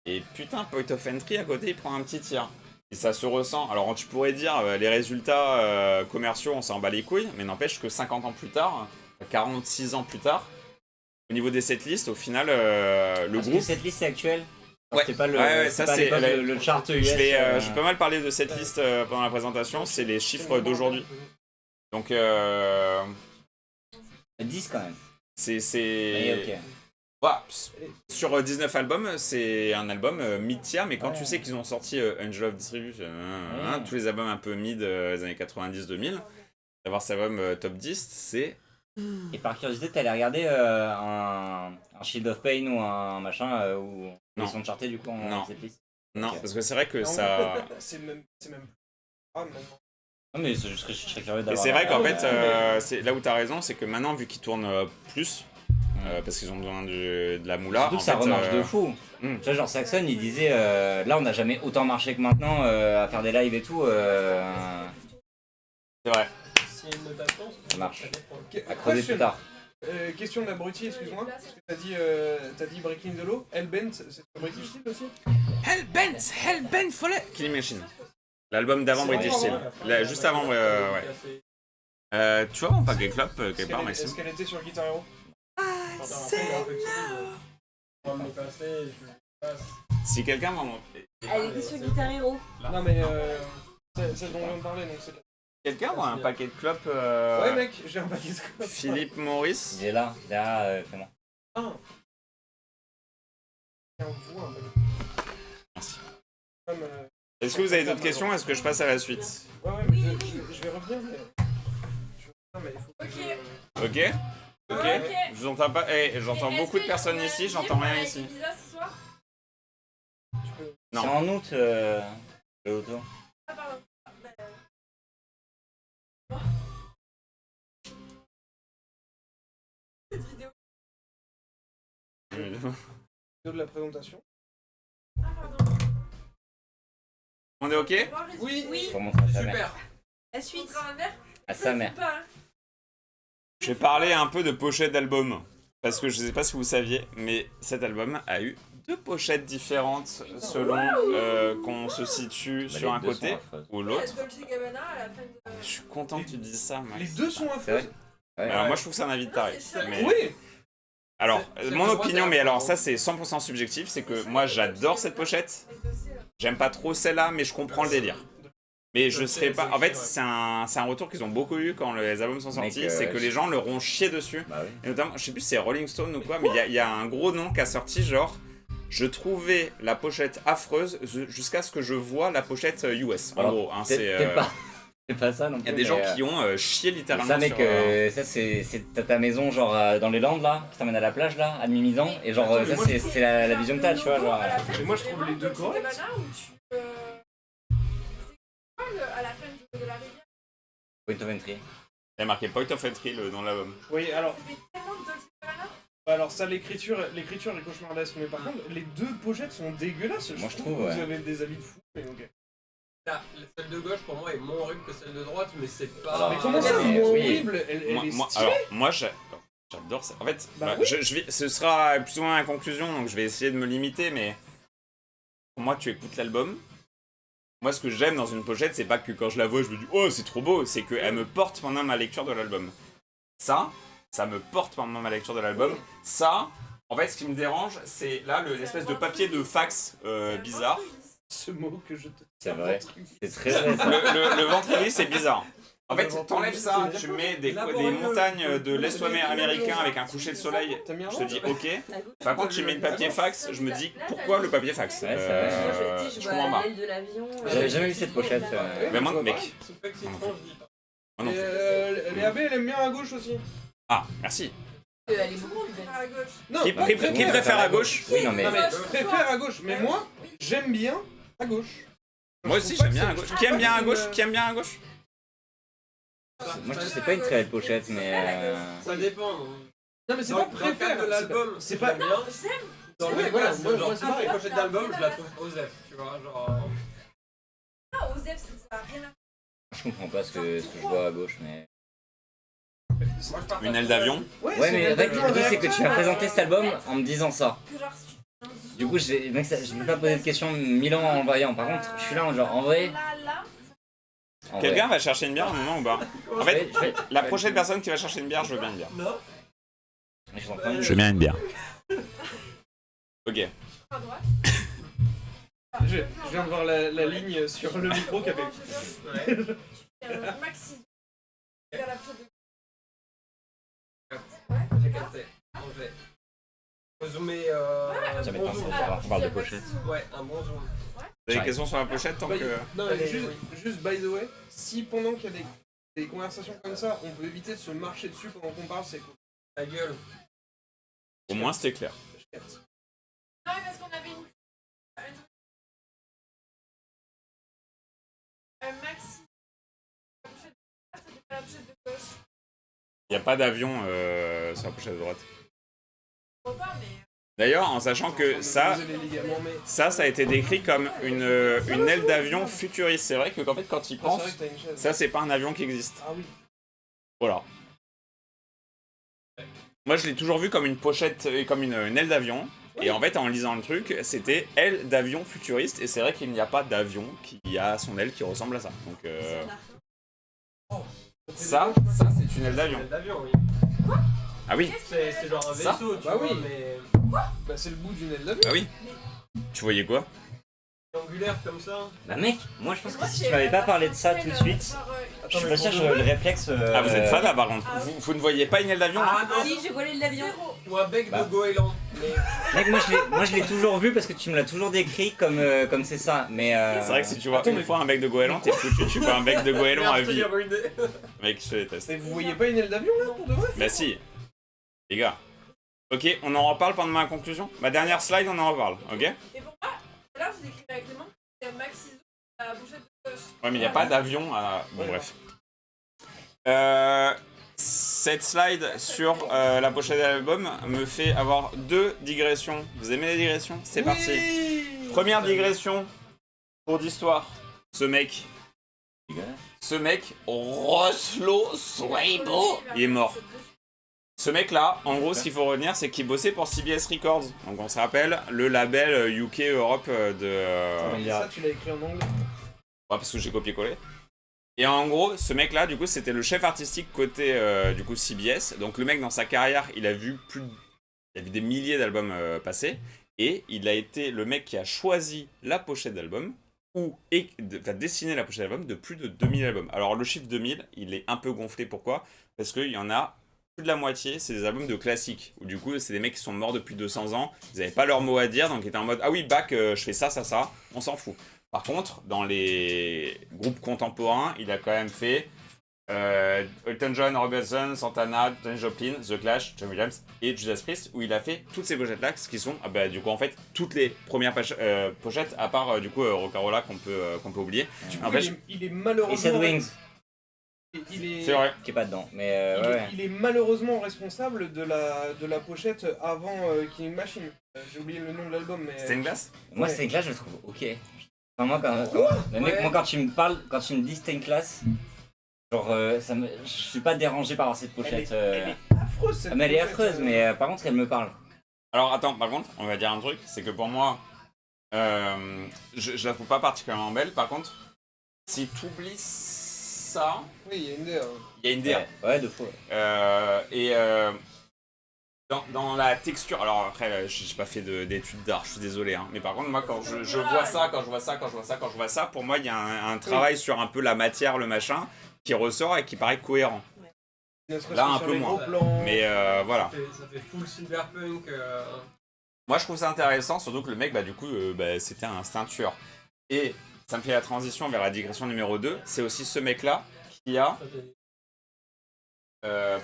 Et putain, Point of Entry à côté, il prend un petit tir. Et ça se ressent. Alors tu pourrais dire, les résultats commerciaux, on s'en bat les couilles, mais n'empêche que 50 ans plus tard, 46 ans plus tard, au niveau des setlists, au final, le Parce que groupe... cette liste c'est actuelle. Ouais. C'est pas le, Ouais, c'est ça, pas à c'est- l'époque la- le chart US. J'ai pas mal parlé de cette liste pendant la présentation, c'est les chiffres d'aujourd'hui. Donc 10 quand même. c'est... Mais ok. Voilà, sur 19 albums, c'est un album mid-tier, mais quand Ouais. tu sais qu'ils ont sorti Angel of Distribution, Ouais. tous les albums un peu mid des années 90-2000, d'avoir cet album top 10, c'est... Et par curiosité, t'allais regarder un Shield of Pain ou un machin où Non. ils sont chartés du coup en Non. cette liste? Non, Ok. parce que c'est vrai que Non, ça... C'est même. Ah, maintenant. Non mais je serais curieux Et d'avoir. c'est vrai qu'en ouais, fait, c'est là où t'as raison, c'est que maintenant, vu qu'ils tournent plus, parce qu'ils ont besoin de la moula, Surtout en que ça fait, remarche de fou. Tu vois, genre Saxon, il disait là on n'a jamais autant marché que maintenant à faire des lives et tout. c'est vrai. S'il y a une notation, Ça marche. dépend. À creuser plus tard. Question d'abruti, excuse-moi. Parce que t'as dit Breaking the Law. Hellbent, c'est sur British Steel aussi? Hellbent, follet Killing Machine. L'album d'avant C'est British vraiment Steel. Juste avant, ouais. Tu vois mon paquet club quelque part, Maxime? Est-ce qu'elle était sur Guitar Hero? Si quelqu'un m'en... Elle était sur Guitar Hero. Non, mais celle dont on vient de parler, donc c'est. Quelqu'un a un paquet de clopes Ouais, mec, j'ai un paquet de clopes. Philippe Maurice. Il est là, derrière, fais-moi. Ah, vous un peu. Merci. Comme, Est-ce que vous avez d'autres questions? Est-ce que je passe à la suite? ouais, mais je vais revenir, mais... il faut que Ok. Ok? Ok? Ok. Je vous entends pas. Eh, j'entends Et beaucoup de est-ce personnes qu'on a ici, dit j'entends qu'on rien allait ici. avec Ibiza ce soir Non. C'est en août, le auto. Ah, pardon. Cette vidéo. vidéo de la présentation. Ah, pardon. On est ok? Au revoir, les Oui. filles. Pour montrer à sa mère. Super. La On suite. prend un verre. À sa mère. Pas, hein. Je vais parler un peu de pochettes d'album. Parce que je sais pas si vous saviez, mais cet album a eu 2 pochettes différentes selon qu'on se situe Bah, sur les un deux sont côté affreuses. ou l'autre. Dolce Gabbana à la fin de... Je suis content que tu dises ça, Max. Les deux sont C'est vrai? affreux. Ouais. Alors moi je trouve que c'est un avis de taré. Mais... Oui. Alors, C'est mon le droit opinion, de mais la- alors ça c'est 100% subjectif, c'est que moi j'adore cette pochette. J'aime pas trop celle-là, mais je comprends le délire. Mais je serais pas... En fait, c'est un retour qu'ils ont beaucoup eu quand les albums sont sortis, Mec, c'est que les gens leur ont chié dessus. Bah oui. Et notamment, je sais plus si c'est Rolling Stone ou quoi, mais il y a un gros nom qui a sorti, genre... Je trouvais la pochette affreuse jusqu'à ce que je vois la pochette US, en Alors, gros. Hein, c'est pas ça non il plus. y a des mais, gens qui ont chié mais littéralement ça, mec, sur... ça c'est ta maison, genre dans les Landes là, qui t'emmène à la plage là, à demi-misant, et genre Attends, mais ça moi, c'est la vision que t'as, tu vois, genre. Mais moi, je trouve les deux corrects. C'est quoi à la fin de la rivière? Point of entry. Il y a marqué Point of Entry dans l'album. Oui, alors, C'était tellement de Dolce Gabbana. alors ça, l'écriture est cauchemardesque, mais par contre, les deux pochettes sont dégueulasses. Moi, je que trouve, vous ouais. avez des habits de fou, mais ok. Là, celle de gauche pour moi est moins horrible que celle de droite, mais c'est pas. Alors, Mais comment ça, mais moins oui. horrible? Elle est stylée. Alors, moi j'adore ça. En fait, Bah oui. ce sera plus ou moins la conclusion, donc je vais essayer de me limiter, mais pour moi, tu écoutes l'album. Moi, ce que j'aime dans une pochette, c'est pas que quand je la vois, je me dis oh, c'est trop beau, c'est qu'elle me porte pendant ma lecture de l'album. Ça me porte pendant ma lecture de l'album. Ça, en fait, ce qui me dérange, c'est là l'espèce de papier de fax bizarre. Ce mot que je te... C'est vrai. C'est très vrai ça. Le ventrilis, c'est bizarre. En fait, Le ventrilis, t'enlèves ça, c'est- tu mets des Laborieux. montagnes de l'Est américain avec un coucher de soleil. T'as mis un Je te nom dis ok. Par contre, tu mets le papier fax, je me dis pourquoi le papier fax Ouais, c'est vrai. Moi, je dis, je je vois comprends pas. l'aile de l'avion. J'avais jamais vu cette pochette. Mais moi, Je vois mec. pas. C'est pas que c'est étrange, je dis pas. Oh non. Les AB, elle aime bien à gauche aussi. Ah, merci. Elle est Tout le beaucoup monde plus belle. préfère à gauche. Non, Qui pas préfère à gauche? Oui, non mais. Non, mais je préfère à gauche, mais moi, j'aime bien à gauche. Moi Je aussi, trouve pas j'aime bien que à c'est- gauche. je Qui aime trouve bien pas à que gauche? c'est Qui aime bien à gauche? Moi je trouve que c'est pas une très belle pochette, mais. Ça dépend. Non, mais c'est Dans pas le préfère cadre de l'album, c'est c'est pas- pas bien. J'aime. Dans Ouais, le voilà, cadre, moi, genre, c'est toutes les pareil. pochettes d'album, je la trouve Osef, tu vois, genre. Ah, Osef, ça a rien à Je comprends pas ce que je vois à gauche, mais. Moi, je partage Une aile ton d'avion? avis. Ouais, c'est mais en fait, exactement le truc c'est que tu as Ouais. présenté cet album en me disant ça. que genre. Du coup, je me suis pas posé de questions 1000 ans en le voyant. Par contre, je suis là en genre, en vrai. Là. en vrai. Quelqu'un va chercher une bière à un moment ou pas? En fait, Je vais- la prochaine personne qui va chercher une bière, je veux bien une bière. Non. je suis en train de- veux bien une bière. Ok. À droite. Je viens de voir la ligne sur le micro qui avait... Ouais. Maxi. Vers la pochette de- J'ai capté. On fait. Faut zoomer. Jamais bon pensé. zoom. On parle de pochette. Ouais, un bon zoom. Vous avez des questions sur la pochette tant Bah, que... Non, mais Allez, juste by the way, si pendant qu'il y a des conversations comme ça, on peut éviter de se marcher dessus pendant qu'on parle, c'est cool. Ta gueule. Au moins, c'était clair. Je capte. Non, mais parce qu'on avait une. Un maxi. La pochette de droite, c'était pas la pochette de gauche. Il n'y a pas d'avion sur la pochette de droite. Je vois pas, mais. D'ailleurs, en sachant que ça Vous avez les ligaments, mais... a été décrit comme une aile d'avion futuriste. C'est vrai que qu'en fait, quand il Ah, pense, c'est vrai que t'as une chaise. ça, c'est pas un avion qui existe. Ah oui. Voilà. Moi, je l'ai toujours vu comme une pochette, comme une aile d'avion. Et en fait, en lisant le truc, c'était aile d'avion futuriste. Et c'est vrai qu'il n'y a pas d'avion qui a son aile qui ressemble à ça. Donc, ça c'est une aile d'avion. C'est d'avion, oui. Ah oui, C'est genre un Ça vaisseau, tu Bah vois, oui. mais. Bah c'est le bout d'une aile d'avion. ah oui. Tu voyais quoi? Angulaire comme ça. Bah mec, moi je pense que Moi, si c'est tu m'avais pas parlé de ça la tout de suite, genre, je suis pas sûr que j'aurais le réflexe. Ah, vous êtes fan là par contre Ah oui. vous ne voyez pas une aile d'avion là Ah non. Si, j'ai volé de l'avion. zéro. Ou un bec Bah. de goéland. Mais Mec, moi je l'ai toujours vu parce que tu me l'as toujours décrit comme c'est ça. Mais C'est vrai que si tu vois Attends, une mais- fois un bec de goéland, t'es foutu, tu vois un bec de goéland à merde, je te vie. l'ai ruiné. Mec, je te déteste. Mais vous voyez pas une aile d'avion là pour de vrai? Bah si. Les gars. Ok, on en reparle pendant ma conclusion. Ma dernière slide, on en reparle, ok? Et pour moi, là, je décrivais avec les mains, c'est un maxi à la pochette de gauche. Ouais, mais il n'y a pas d'avion à... Bon, Ouais. bref. Cette slide sur la pochette de l'album me fait avoir 2 digressions. Vous aimez les digressions? C'est parti. Première digression, pour d'histoire. Ce mec, Roslo Swaybo, il est mort. Ce mec là, en gros, ce qu'il faut retenir, c'est qu'il bossait pour CBS Records. Donc on se rappelle, le label UK Europe de... Ça, tu l'as écrit en anglais. Ouais, parce que j'ai copié-collé. Et en gros, ce mec-là, du coup, c'était le chef artistique côté du coup CBS. Donc le mec, dans sa carrière, il a vu des milliers d'albums passer. Et il a été le mec qui a choisi la pochette d'album dessiné la pochette d'album de plus de 2000 albums. Alors le chiffre 2000, il est un peu gonflé. Pourquoi? Parce qu'il y en a plus de la moitié, c'est des albums de classiques. Où du coup, c'est des mecs qui sont morts depuis 200 ans. Ils n'avaient pas leur mot à dire, donc ils étaient en mode « Ah oui, Bach, je fais ça, ça, ça. » On s'en fout. Par contre, dans les groupes contemporains, il a quand même fait Elton John, Robertson, Santana, Janis Joplin, The Clash, John Williams et Judas Priest, où il a fait toutes ces pochettes-là, ce qui sont, du coup, en fait, toutes les premières pochettes, à part, du coup, Rocarola, qu'on peut oublier. Du coup, N'empêche- il est Et malheureusement. Sad Wings, Il est, C'est vrai. qui est pas dedans. Mais il, ouais, est, ouais. il est malheureusement responsable de la pochette avant Killing Machine. J'ai oublié le nom de l'album, mais. Stained Glass? Moi, Ouais. Stained Class, je le trouve ok. Enfin, moi, mais mec, Ouais. moi, quand tu me parles, quand tu me dis Stained Class, genre, je suis pas dérangé par cette pochette. Elle est affreuse cette Ah, mais elle est pochette, affreuse, mais par contre, elle me parle. Alors attends, par contre, on va dire un truc, c'est que pour moi, je la trouve pas particulièrement belle. Par contre, si tu oublies ça, Oui, il y a une DA. il y a une DA. Ouais, de fou. Dans la texture, alors après, j'ai pas fait d'études d'art, je suis désolé, hein, mais par contre, moi, quand je vois ça, quand je vois ça, pour moi, il y a un travail sur un peu la matière, le machin, qui ressort et qui paraît cohérent. Ne serait-ce Là, que un sur peu les moins. gros plans. Mais voilà. Ça fait full cyberpunk. Moi, je trouve ça intéressant, surtout que le mec, du coup, c'était un tueur. Et ça me fait la transition vers la digression numéro 2. C'est aussi ce mec-là qui a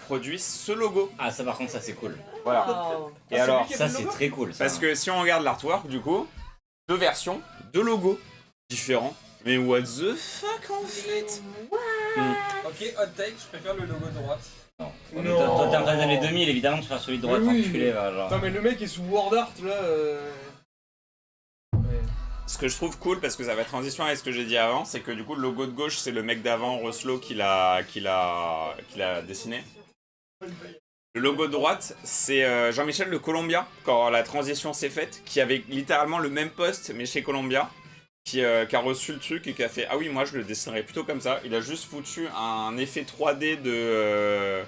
produit ce logo. Ah, ça, par contre, ça, c'est cool. Voilà. Oh. Et Ah, c'est alors, lui qui a Ça, fait le c'est logo très cool. Ça. parce que si on regarde l'artwork, du coup, 2 versions, 2 logos différents. Mais what the fuck, en fait? Ok, hot take, je préfère le logo de droite. Non. Non. Mais toi, t'es en train des années 2000, évidemment, tu feras celui de droite, Mais oui, enculé, mais- va, genre. Non, mais le mec est sous Word Art là. Ouais. Ce que je trouve cool, parce que ça va transition avec ce que j'ai dit avant, c'est que du coup, le logo de gauche, c'est le mec d'avant, Roslo, qui l'a dessiné. Le logo de droite, c'est Jean-Michel de Columbia, quand la transition s'est faite, qui avait littéralement le même poste, mais chez Columbia, qui a reçu le truc et qui a fait « Ah oui, moi je le dessinerais plutôt comme ça ». Il a juste foutu un effet 3D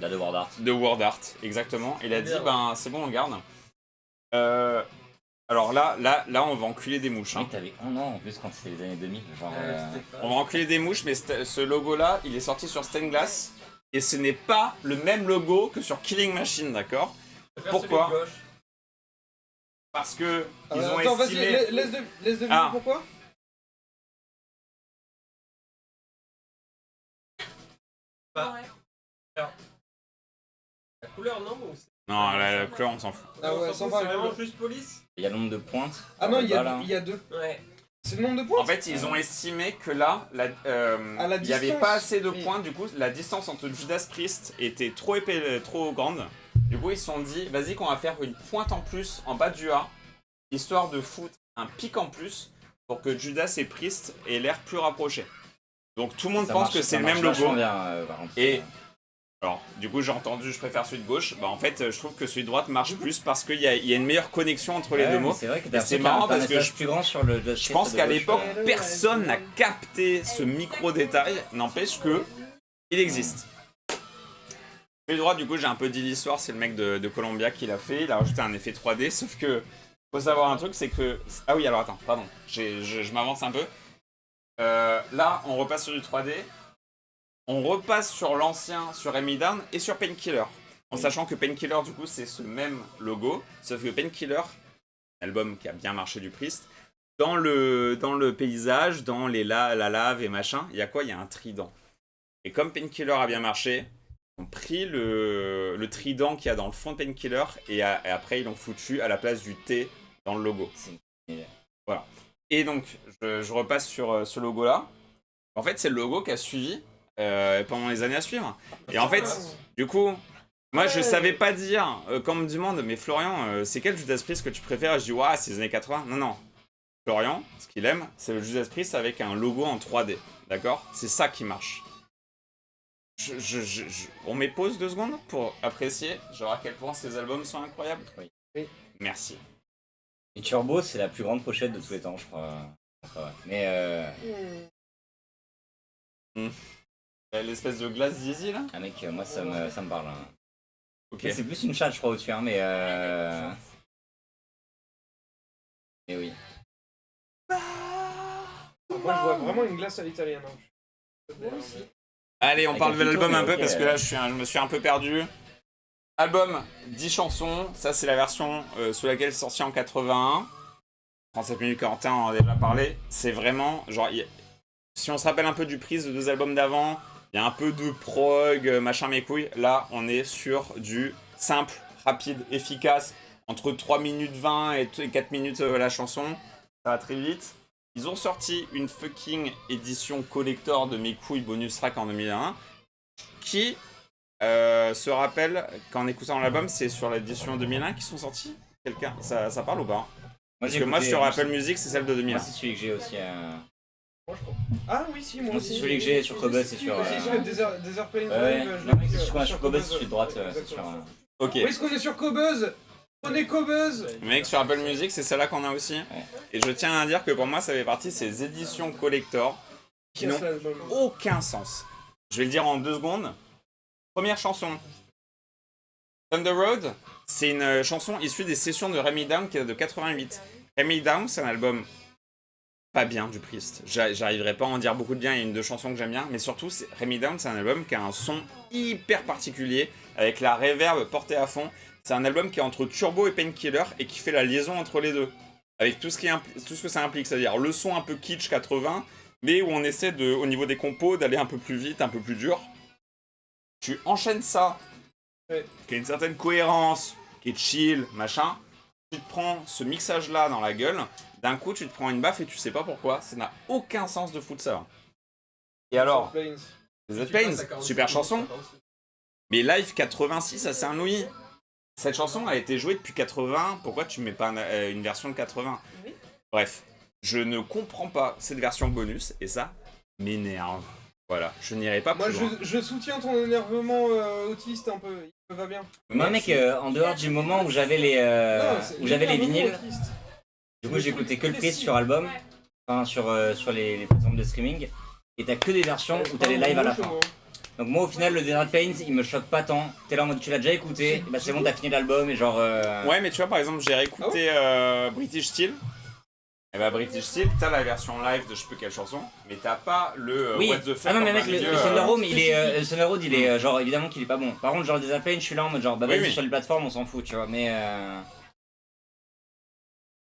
La de Word Art. de Word Art, exactement. Il a dit « Ben, c'est bon, on garde ». Alors là, on va enculer des mouches. Hein. Mec, t'avais un an en plus quand c'était les années 2000. Genre, On va enculer des mouches, mais ce logo-là, il est sorti sur Stained Glass. Et ce n'est pas le même logo que sur Killing Machine, d'accord? Pourquoi? Parce que ils ont Attends, vas-y, estimé... laisse deviner Ah. pourquoi. Bah. Ouais. La couleur, non ou c'est- Non, la couleur, on s'en fout. Ah ouais, on s'en sans fout, parler c'est de vraiment couleur. juste police. il y a le nombre de pointes. Ah non, il y Voilà. a 2. Ouais. C'est le nombre de points. En fait, ils ont estimé que là, la il n'y avait distance, pas assez de oui. points. Du coup, la distance entre Judas Priest était trop grande. Du coup, ils se sont dit, vas-y qu'on va faire une pointe en plus en bas du A, histoire de foutre un pic en plus pour que Judas et Priest aient l'air plus rapprochés. Donc tout le monde Ça pense marche- que ça c'est le marche même vachement logo. bien, par contre. Et alors, du coup, j'ai entendu, je préfère celui de gauche. Bah, en fait, je trouve que celui de droite marche plus parce qu'il y a une meilleure connexion entre les Ouais, deux mais mots. C'est vrai que Et t'as c'est marrant parce que je plus grand sur le. Je pense qu'à l'époque, personne n'a capté ce micro-détail. N'empêche que il existe. Celui de droite, du coup, j'ai un peu dit l'histoire. C'est le mec de Columbia qui l'a fait. Il a rajouté un effet 3D. Sauf que Faut savoir un truc, c'est que... Ah oui, alors attends, pardon, je m'avance un peu. Là, on repasse sur du 3D. On repasse sur l'ancien, sur Hand Me Down et sur Painkiller. En sachant que Painkiller, du coup, c'est ce même logo. Sauf que Painkiller, album qui a bien marché du Priest, dans le paysage, dans la lave et machin, il y a quoi? Il y a un trident. Et comme Painkiller a bien marché, ils ont pris le trident qu'il y a dans le fond de Painkiller et après ils l'ont foutu à la place du T dans le logo. Voilà. Et donc, je repasse sur ce logo-là. En fait, c'est le logo qui a suivi pendant les années à suivre. Et en fait, du coup, moi je savais pas dire, quand on me demande, mais Florian, c'est quel Judas Priest que tu préfères? Je dis, ouais, c'est les années 80. Non. Florian, ce qu'il aime, c'est le Judas Priest avec un logo en 3D. D'accord? C'est ça qui marche. On met pause 2 secondes pour apprécier genre à quel point ces albums sont incroyables. Oui. Merci. Et Turbo, c'est la plus grande pochette de tous les temps, je crois. Enfin, mais L'espèce de glace Dizzy là? ah mec, moi ça me parle. Hein. Ok. C'est plus une chatte, je crois, au-dessus, hein, mais oui. Moi, je vois vraiment une glace à l'italienne. Allez, on Avec parle un de l'album photo, un peu ok, parce que là je me suis un peu perdu. Album, 10 chansons, ça c'est la version sous laquelle c'est sorti en 81. 37 minutes 41, on en a déjà parlé. C'est vraiment, genre, si on se rappelle un peu du Priest de 2 albums d'avant, il y a un peu de prog, machin mes couilles. Là, on est sur du simple, rapide, efficace, entre 3 minutes 20 et 4 minutes la chanson. Ça va très vite. Ils ont sorti une fucking édition collector de mes couilles bonus track en 2001 qui se rappelle qu'en écoutant l'album, c'est sur l'édition 2001 qu'ils sont sortis. Quelqu'un, ça parle ou pas? Parce que moi, sur Apple Music, c'est celle de 2001. Moi, c'est celui que j'ai aussi. Ah oui, si, moi Moi, aussi. c'est celui que j'ai sur Cobus, c'est sur. Si, sur Desert Plains Ouais, Drive, je non, l'ai mais mis, si je suis sur Cobus, je suis de droite, c'est sûr. exactement. Ok. Oui, est-ce qu'on est sur Cobuzz? Prenez Cobuzz! Mec, sur Apple Music, c'est celle-là qu'on a aussi. Ouais. Et je tiens à dire que pour moi, ça fait partie de ces éditions collector qui n'ont aucun sens. Je vais le dire en 2 secondes. Première chanson. Thunder Road, c'est une chanson issue des sessions de Hand Me Down qui date de 88. Hand Me Down, c'est un album pas bien du Priest. J'arriverai pas à en dire beaucoup de bien, il y a 1-2 chansons que j'aime bien, mais surtout, Hand Me Down, c'est un album qui a un son hyper particulier, avec la reverb portée à fond. C'est un album qui est entre Turbo et Painkiller et qui fait la liaison entre les deux. Avec tout ce que ça implique, c'est-à-dire le son un peu kitsch 80, mais où on essaie au niveau des compos d'aller un peu plus vite, un peu plus dur. Tu enchaînes ça, qui a une certaine cohérence, qui est chill, machin. Tu te prends ce mixage-là dans la gueule, d'un coup tu te prends une baffe et tu sais pas pourquoi, ça n'a aucun sens de foutre ça. Et alors, The Pains, super chanson, mais Live 86 à Saint-Louis. Cette chanson a été jouée depuis 80, pourquoi tu mets pas une version de 80? Oui. Bref, je ne comprends pas cette version bonus et ça m'énerve. Voilà, je n'irai pas Moi, plus loin. je soutiens ton énervement autiste un peu, il va bien. Moi, mec, en dehors du moment où j'avais les vinyles, du coup, j'écoutais que le Priest sur album, enfin sur les plateformes de streaming, et t'as que des versions où t'as les lives à la fin. Donc moi au final le Desert Plains il me choque pas tant. T'es là en mode tu l'as déjà écouté, et bah c'est bon t'as fini l'album et genre Ouais mais tu vois par exemple j'ai réécouté British Steel. Et bah British Steel t'as la version live de je sais plus quelle chanson, mais t'as pas le oui. What the fuck. Ah non mais mec le Thunder Road il est Thunder Road il est genre évidemment qu'il est pas bon. Par contre genre le Desert Plains je suis là en mode genre bah vas-y sur les plateformes on s'en fout tu vois mais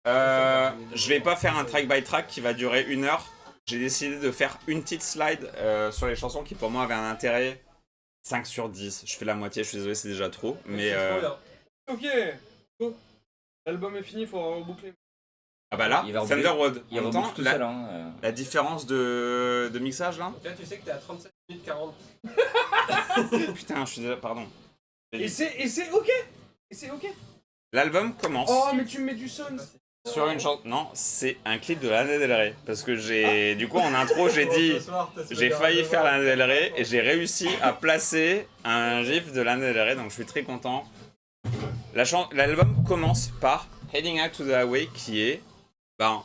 je vais pas faire un track by track qui va durer 1 heure. J'ai décidé de faire une petite slide sur les chansons qui pour moi avaient un intérêt 5 sur 10. Je fais la moitié, je suis désolé, c'est déjà trop. Mais Ok, go. L'album est fini, il faut reboucler. ah bah là, Thunder Road. il On entend reboucle tout seul hein. la différence de mixage là. Là, tu sais que t'es à 37 minutes 40. Putain, je suis déjà... Pardon. Et c'est ok. Et c'est ok. L'album commence Oh mais tu me mets du son. sur une chanson... Non, c'est un clip de Lana Del Rey. Parce que j'ai... Du coup, en intro, j'ai dit... J'ai failli faire Lana Del Rey et j'ai réussi à placer un gif de Lana Del Rey, donc je suis très content. L'album commence par Heading Out to the Highway, qui est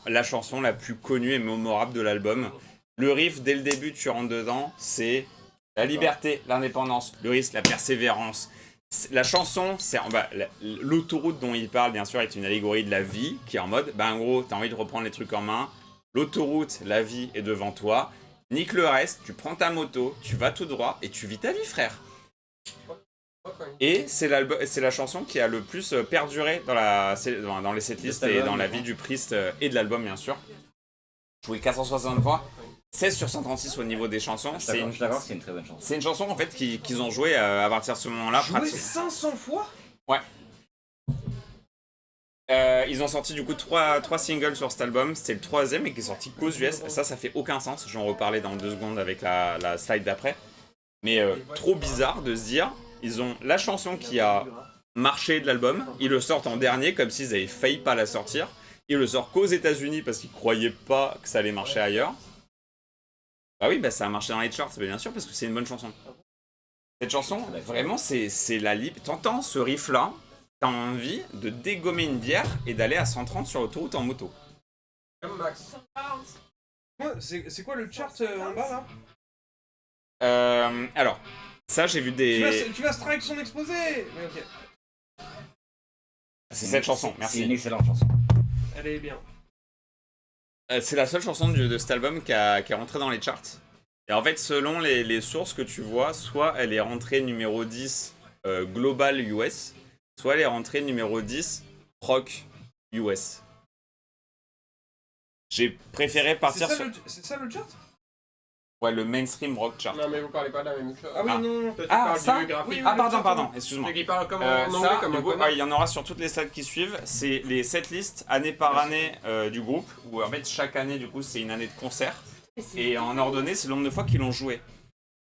la chanson la plus connue et mémorable de l'album. Le riff, dès le début, tu rentres dedans, c'est la liberté, l'indépendance, le risque, la persévérance. La chanson, c'est l'autoroute dont il parle, bien sûr, est une allégorie de la vie, qui est en mode, en gros, t'as envie de reprendre les trucs en main, l'autoroute, la vie est devant toi, nique le reste, tu prends ta moto, tu vas tout droit et tu vis ta vie, frère. Et c'est la chanson qui a le plus perduré dans les setlists et dans la vie du Priest et de l'album, bien sûr. Joué 460 fois, 16 sur 136 au niveau des chansons. Je suis d'accord, c'est une très bonne chanson. C'est une chanson en fait qu'ils ont joué à partir de ce moment-là. Joué 500 fois? Ouais. Ils ont sorti du coup 3 singles sur cet album. C'était le 3ème et qui est sorti qu'aux US. Ça fait aucun sens. J'en reparlais dans 2 secondes avec la slide d'après. Mais trop bizarre de se dire, ils ont la chanson qui a marché de l'album. Ils le sortent en dernier comme s'ils avaient failli pas la sortir. Ils le sortent qu'aux États-Unis parce qu'ils croyaient pas que ça allait marcher ailleurs. Bah oui, ça a marché dans les charts, bien sûr, parce que c'est une bonne chanson. Cette chanson, vraiment, c'est la libre. T'entends ce riff-là, t'as envie de dégommer une bière et d'aller à 130 sur l'autoroute en moto. Comme Max. C'est quoi le chart en bas là? Alors, ça j'ai vu des... Tu vas strike son exposé. Mais ok. C'est cette chanson, merci. C'est une excellente chanson. Elle est bien. C'est la seule chanson de cet album qui est rentrée dans les charts. Et en fait, selon les sources que tu vois, soit elle est rentrée numéro 10 Global US, soit elle est rentrée numéro 10 Rock US. J'ai préféré partir sur... C'est ça le chart? Ouais, le mainstream rock chart. Non, mais vous parlez pas de la même chose. Ah oui, non. Ça graphique. Oui, pardon, excuse-moi. Celui qui parle comme en anglais, Ça, comme du un coup, connard. il y en aura sur toutes les slides qui suivent. C'est les setlists année par année du groupe, où en fait chaque année du coup c'est une année de concert. Et en ordonnée, c'est le nombre de fois qu'ils l'ont joué.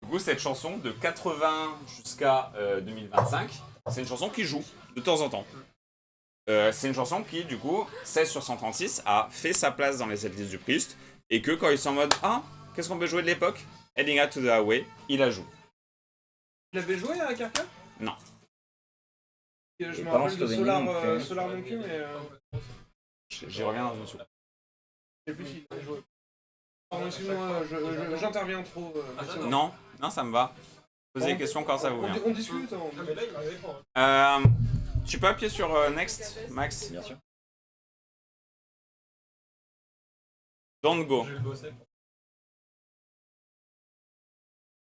Du coup, cette chanson de 80 jusqu'à 2025, c'est une chanson qui joue de temps en temps. C'est une chanson qui, du coup, 16 sur 136, a fait sa place dans les setlists du Priest. Et que quand ils sont en mode, qu'est-ce qu'on peut jouer de l'époque? Heading Out to the Highway, il la joue. Tu l'avais joué à Carca? Non. Je me pas rappelle en de Slovénie non plus. Solar non plus, mais. J'y reviens dans une seconde. Je sais plus s'il avait joué. Pardon, excuse-moi, j'interviens trop. Non, ça me va. Posez des questions quand ça vous vient. On discute. Ah, mais là, il va répondre. Tu peux appuyer sur Next, Max? Bien sûr. Don't Go. Je vais le bosser.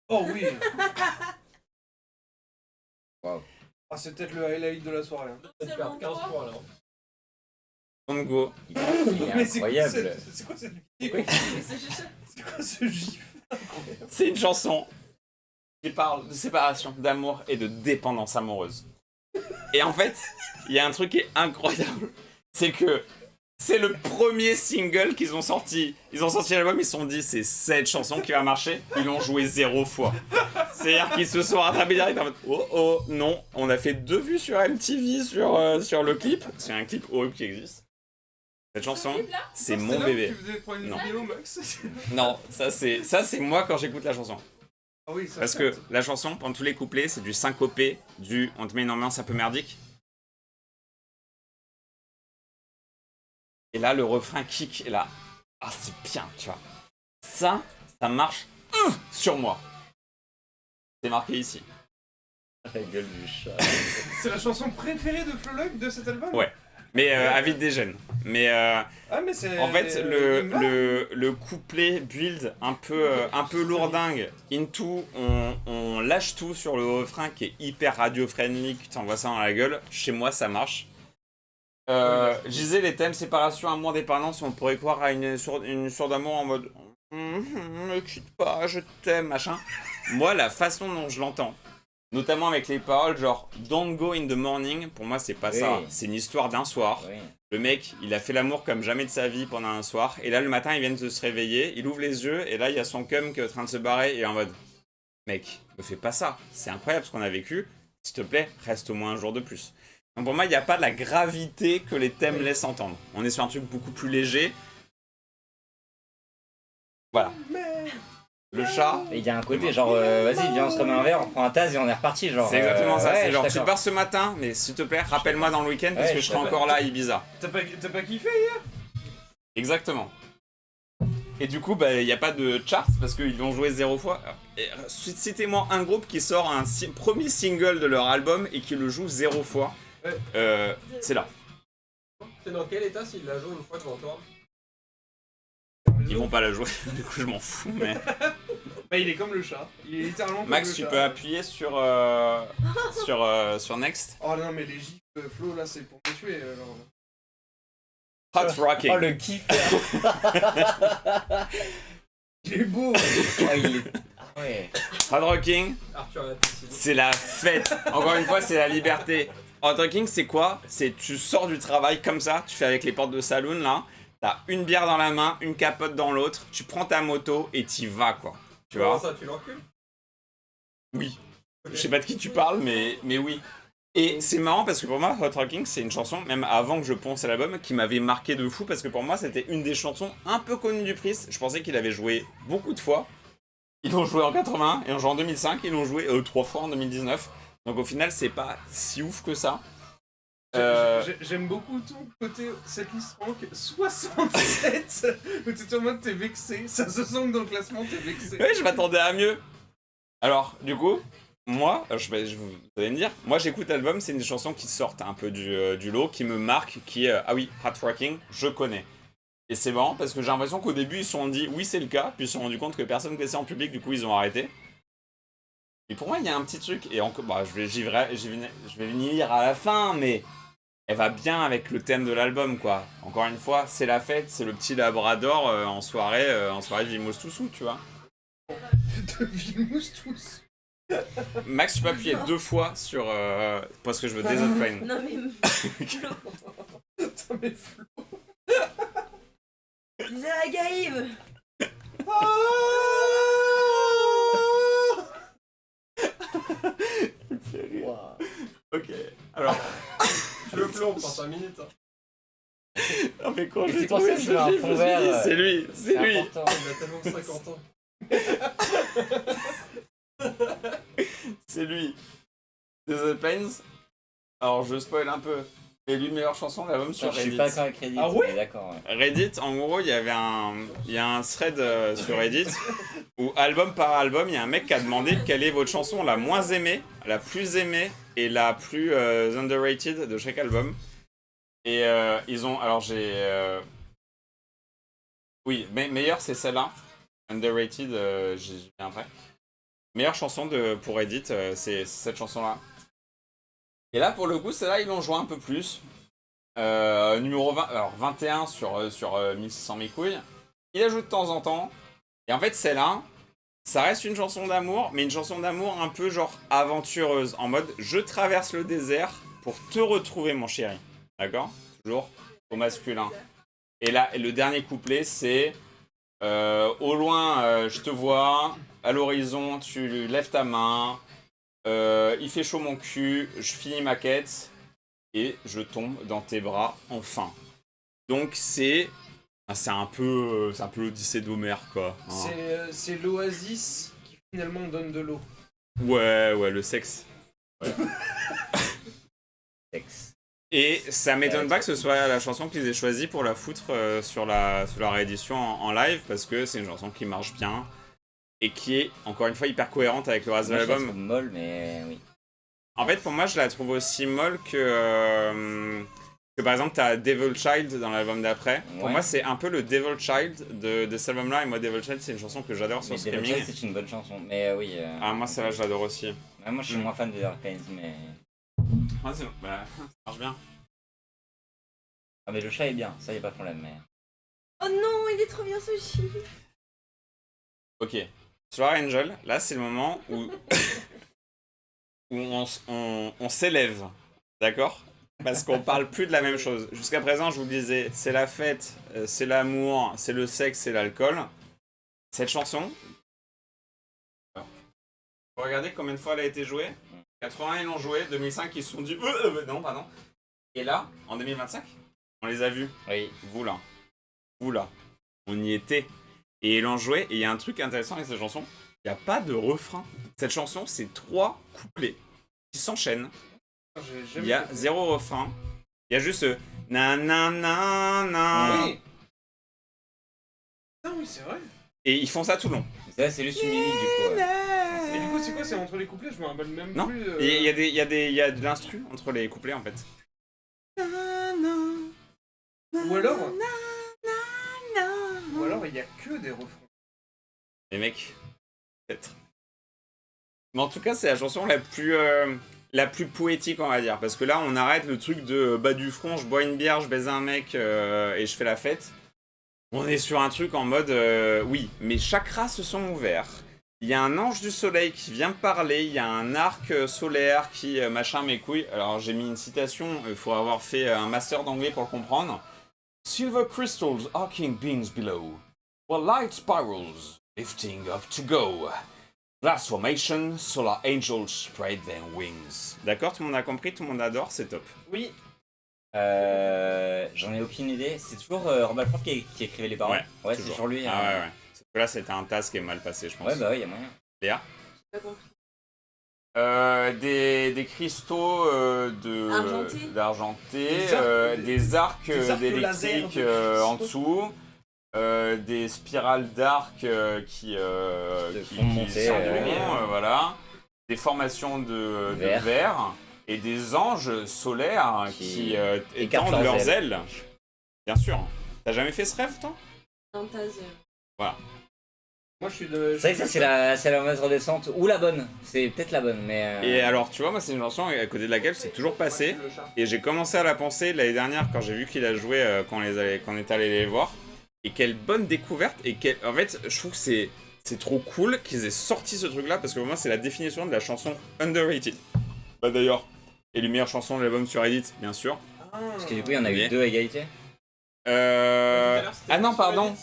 Oh oui. Wow. Ah, c'est peut-être le highlight de la soirée. Peut-être perdre 15 points là. Don't Go. Il est Mais c'est quoi incroyable. c'est quoi cette Oui. C'est quoi ce gif? C'est une chanson qui parle de séparation, d'amour et de dépendance amoureuse. Et en fait, il y a un truc qui est incroyable. C'est que c'est le premier single qu'ils ont sorti. Ils ont sorti l'album, ils se sont dit c'est cette chanson qui va marcher. Ils l'ont joué 0 fois. C'est-à-dire qu'ils se sont rattrapés direct en mode oh non, on a fait 2 vues sur MTV sur le clip. C'est un clip horrible qui existe. Cette chanson, c'est mon bébé. Non. Non, ça c'est moi quand j'écoute la chanson. Ah oui, ça Parce que la chanson, pendant tous les couplets, c'est du syncopé, on te met une ambiance un peu merdique. Et là, le refrain kick, et là, c'est bien, tu vois. Ça marche sur moi. C'est marqué ici. La gueule du chat. C'est la chanson préférée de Flowlog de cet album? Ouais. Mais Avide des gènes. Mais Ah, mais c'est. en fait, le couplet build un peu lourdingue, into, on lâche tout sur le refrain qui est hyper radio-friendly, que t'envoies ça dans la gueule. Chez moi, ça marche. Je disais les thèmes séparation, amour, dépendance, on pourrait croire à une histoire d'amour en mode ne quitte pas, je t'aime, machin. Moi, la façon dont je l'entends, notamment avec les paroles genre Don't go in the morning, pour moi c'est pas ça, c'est une histoire d'un soir. Oui. Le mec, il a fait l'amour comme jamais de sa vie pendant un soir, et là le matin il vient de se réveiller, il ouvre les yeux, et là il y a son cum qui est en train de se barrer, et en mode mec, ne fais pas ça, c'est incroyable ce qu'on a vécu, s'il te plaît, reste au moins un jour de plus. Donc pour moi, il n'y a pas la gravité que les thèmes laissent entendre. On est sur un truc beaucoup plus léger. Voilà. Le chat, Et il y a un côté genre, vas-y, viens, on se remet un verre, on prend un tas et on est reparti. Genre, c'est exactement ça. ouais, C'est je genre, suis tu d'accord. pars ce matin, mais s'il te plaît, rappelle-moi dans le week-end parce Ouais, que je je serai suis encore là à Ibiza. T'as pas kiffé hier? Exactement. Et du coup, bah, il n'y a pas de charts parce qu'ils l'ont joué 0 fois. Citez-moi un groupe qui sort un premier single de leur album et qui le joue 0 fois. C'est là. C'est dans quel état s'il la joue une fois devant toi? Ils vont pas la jouer, du coup je m'en fous, mais... Bah, il est comme le chat. Il est littéralement comme Max, le tu chat. peux appuyer sur Next. Oh non, mais les gifs Flo là, c'est pour me tuer. Hot Rocking. Oh le kiff. Il est beau. Oh, il est... Ah ouais. Hot Rocking, Arthur la piscine. c'est la fête. Encore une fois, c'est la liberté. Hot Rocking, c'est quoi? C'est tu sors du travail comme ça, tu fais avec les portes de saloon là, t'as une bière dans la main, une capote dans l'autre, tu prends ta moto et t'y vas quoi. Tu Comment vois? ça, tu l'encules? Oui. Je sais pas de qui tu parles, mais oui. Et c'est marrant parce que pour moi, Hot Rocking, c'est une chanson, même avant que je ponce à l'album, qui m'avait marqué de fou parce que pour moi, c'était une des chansons un peu connues du Priest. Je pensais qu'il avait joué beaucoup de fois. Ils l'ont joué en 81 et en joué en 2005. Ils l'ont joué 3 fois en 2019. Donc au final, c'est pas si ouf que ça. J'aime beaucoup ton côté, cette liste rank 67 où t'es en mode t'es vexé, ça se sent que dans le classement t'es vexé. Oui, je m'attendais à mieux. Alors, du coup, moi, vous allez me dire, moi j'écoute l'album, c'est une chanson qui sort un peu du lot, qui me marque, qui est, ah oui, Hot Rocking, je connais. Et c'est marrant parce que j'ai l'impression qu'au début ils se sont dit oui c'est le cas, puis ils se sont rendu compte que personne connaissait en public, du coup ils ont arrêté. Et pour moi il y a un petit truc, et encore, bah, je vais venir lire à la fin, mais elle va bien avec le thème de l'album quoi. Encore une fois, c'est la fête, c'est le petit labrador en soirée de Vimos Toussou, tu vois. De Vilmous tous. Max, tu peux appuyer 2 fois sur parce que je veux Desert Plain. Non mais... Putain mais Flo. La Gaïve. Ok, alors... Tu le plombes pendant 5 minutes. Hein. Non mais quand Et je c'est l'ai pour trouvé, ça que je je mets un me fond suis dit, vert, c'est lui, c'est lui. important. Il a tellement 50 ans. C'est lui. Desert Plains. Alors je spoil un peu. C'est l'une meilleure chanson de l'album sur Je suis Reddit. pas d'accord avec Reddit, Ah ouais mais d'accord. Ouais. Reddit, en gros, il y a un thread sur Reddit où album par album, il y a un mec qui a demandé quelle est votre chanson la moins aimée, la plus aimée et la plus underrated de chaque album. Et ils ont, alors j'ai, oui, meilleure c'est celle-là, underrated, j'y viens après. Meilleure chanson pour Reddit, c'est cette chanson-là. Et là, pour le coup, celle-là, ils l'ont joué un peu plus. Numéro 20, alors 21 sur 1600 mes couilles. Il la joue de temps en temps. Et en fait, celle-là, ça reste une chanson d'amour, mais une chanson d'amour un peu genre aventureuse. En mode, je traverse le désert pour te retrouver, mon chéri. D'accord? Toujours au masculin. Et là, le dernier couplet, c'est au loin, je te vois. À l'horizon, tu lèves ta main. Il fait chaud mon cul, je finis ma quête et je tombe dans tes bras enfin. Donc c'est un peu l'Odyssée d'Homère quoi. Hein. C'est l'oasis qui finalement donne de l'eau. Ouais, le sexe. Ouais. Sexe. Et ça m'étonne pas que ce soit la chanson qu'ils aient choisie pour la foutre sur la réédition en live parce que c'est une chanson qui marche bien. Et qui est, encore une fois, hyper cohérente avec le reste de Moi, je la l'album. trouve molle, mais oui. En fait, pour moi, je la trouve aussi molle que par exemple, t'as Devil Child dans l'album d'après. Pour Ouais. moi, c'est un peu le Devil Child de cet album-là. Et moi, Devil Child, c'est une chanson que j'adore sur Mais Devil streaming. Child, c'est une bonne chanson. Mais oui. Ah, moi, celle-là, je l'adore aussi. Ouais, moi, je suis moins fan de Desert Plains, mais. Ah, c'est bon. Bah, ça marche bien. Ah, mais le chat est bien, ça y a pas de problème. Mais... Oh non, il est trop bien ce chiffre. Ok. Solar Angel, là, c'est le moment où, où on s'élève. D'accord? Parce qu'on parle plus de la même chose. Jusqu'à présent, je vous le disais, c'est la fête, c'est l'amour, c'est le sexe, c'est l'alcool. Cette chanson, vous regardez combien de fois elle a été jouée? 80 ils l'ont jouée, 2005 ils se sont dit non, pardon. Et là, en 2025, on les a vus. Oui. Vous là, on y était. Et ils l'ont joué, et il y a un truc intéressant avec cette chanson, il n'y a pas de refrain. Cette chanson, c'est 3 couplets qui s'enchaînent. Il y a 0 refrain. Il y a juste na na na na. Oui. Ah oui, c'est vrai. Et ils font ça tout le long. Ça, c'est juste une mimique du coup. Et du coup, c'est quoi? C'est entre les couplets? Je me rappelle même Non. plus. Il y a de l'instru entre les couplets en fait. Ou alors. Ou alors, il y a que des refrains. Les mecs, peut-être. Mais en tout cas, c'est la chanson la plus poétique, on va dire. Parce que là, on arrête le truc de bas du front, je bois une bière, je baise un mec et je fais la fête. On est sur un truc en mode oui, mes chakras se sont ouverts. Il y a un ange du soleil qui vient me parler, il y a un arc solaire qui machin mes couilles. Alors j'ai mis une citation, il faut avoir fait un master d'anglais pour le comprendre. Silver crystals arcing beings below, while light spirals lifting up to go. Glass formation, solar angels spread their wings. D'accord, tout le monde a compris, tout le monde adore, c'est top. Oui. J'en ai aucune idée. C'est toujours Rob Halford qui écrivait les paroles. Ouais, c'est toujours. sur lui. Ah ouais. Parce que là, c'était un task qui est mal passé, je pense. Ouais, bah ouais, y a moyen. Léa? J'ai pas compris. Des cristaux d'argenté, des arcs d'électrique en dessous, des spirales d'arcs qui font monter, sortent du rond, voilà, des formations de verre et des anges solaires qui étendent leurs ailes. Bien sûr. T'as jamais fait ce rêve, toi? Fantasme. Voilà. Moi, je suis de. C'est vrai que ça, c'est la mauvaise redescente. Ou la bonne. C'est peut-être la bonne, mais. Et alors, tu vois, moi, c'est une chanson à côté de laquelle c'est toujours passé. Et j'ai commencé à la penser l'année dernière quand j'ai vu qu'il a joué quand on est allé les voir. Et quelle bonne découverte. Et en fait, je trouve que c'est trop cool qu'ils aient sorti ce truc-là parce que pour moi, c'est la définition de la chanson underrated. Bah d'ailleurs, et les meilleures chansons de l'album sur Reddit, bien sûr. Parce que du coup, il y en a eu 2 à égalité. Ah non, pardon,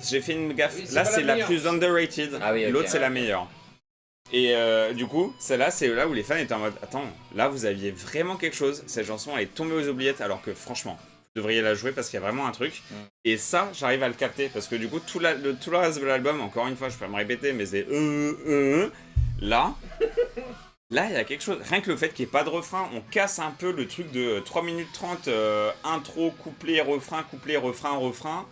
j'ai fait une gaffe. Oui, là, c'est la plus underrated. Ah oui, ok. L'autre, c'est la meilleure. Et du coup, celle-là, c'est là où les fans étaient en mode attends, là, vous aviez vraiment quelque chose. Cette chanson, elle est tombée aux oubliettes, alors que franchement, vous devriez la jouer parce qu'il y a vraiment un truc. Et ça, j'arrive à le capter parce que du coup, tout le reste de l'album, encore une fois, je peux me répéter, mais c'est là, il y a quelque chose. Rien que le fait qu'il n'y ait pas de refrain, on casse un peu le truc de 3 minutes 30, intro, couplet, refrain, refrain.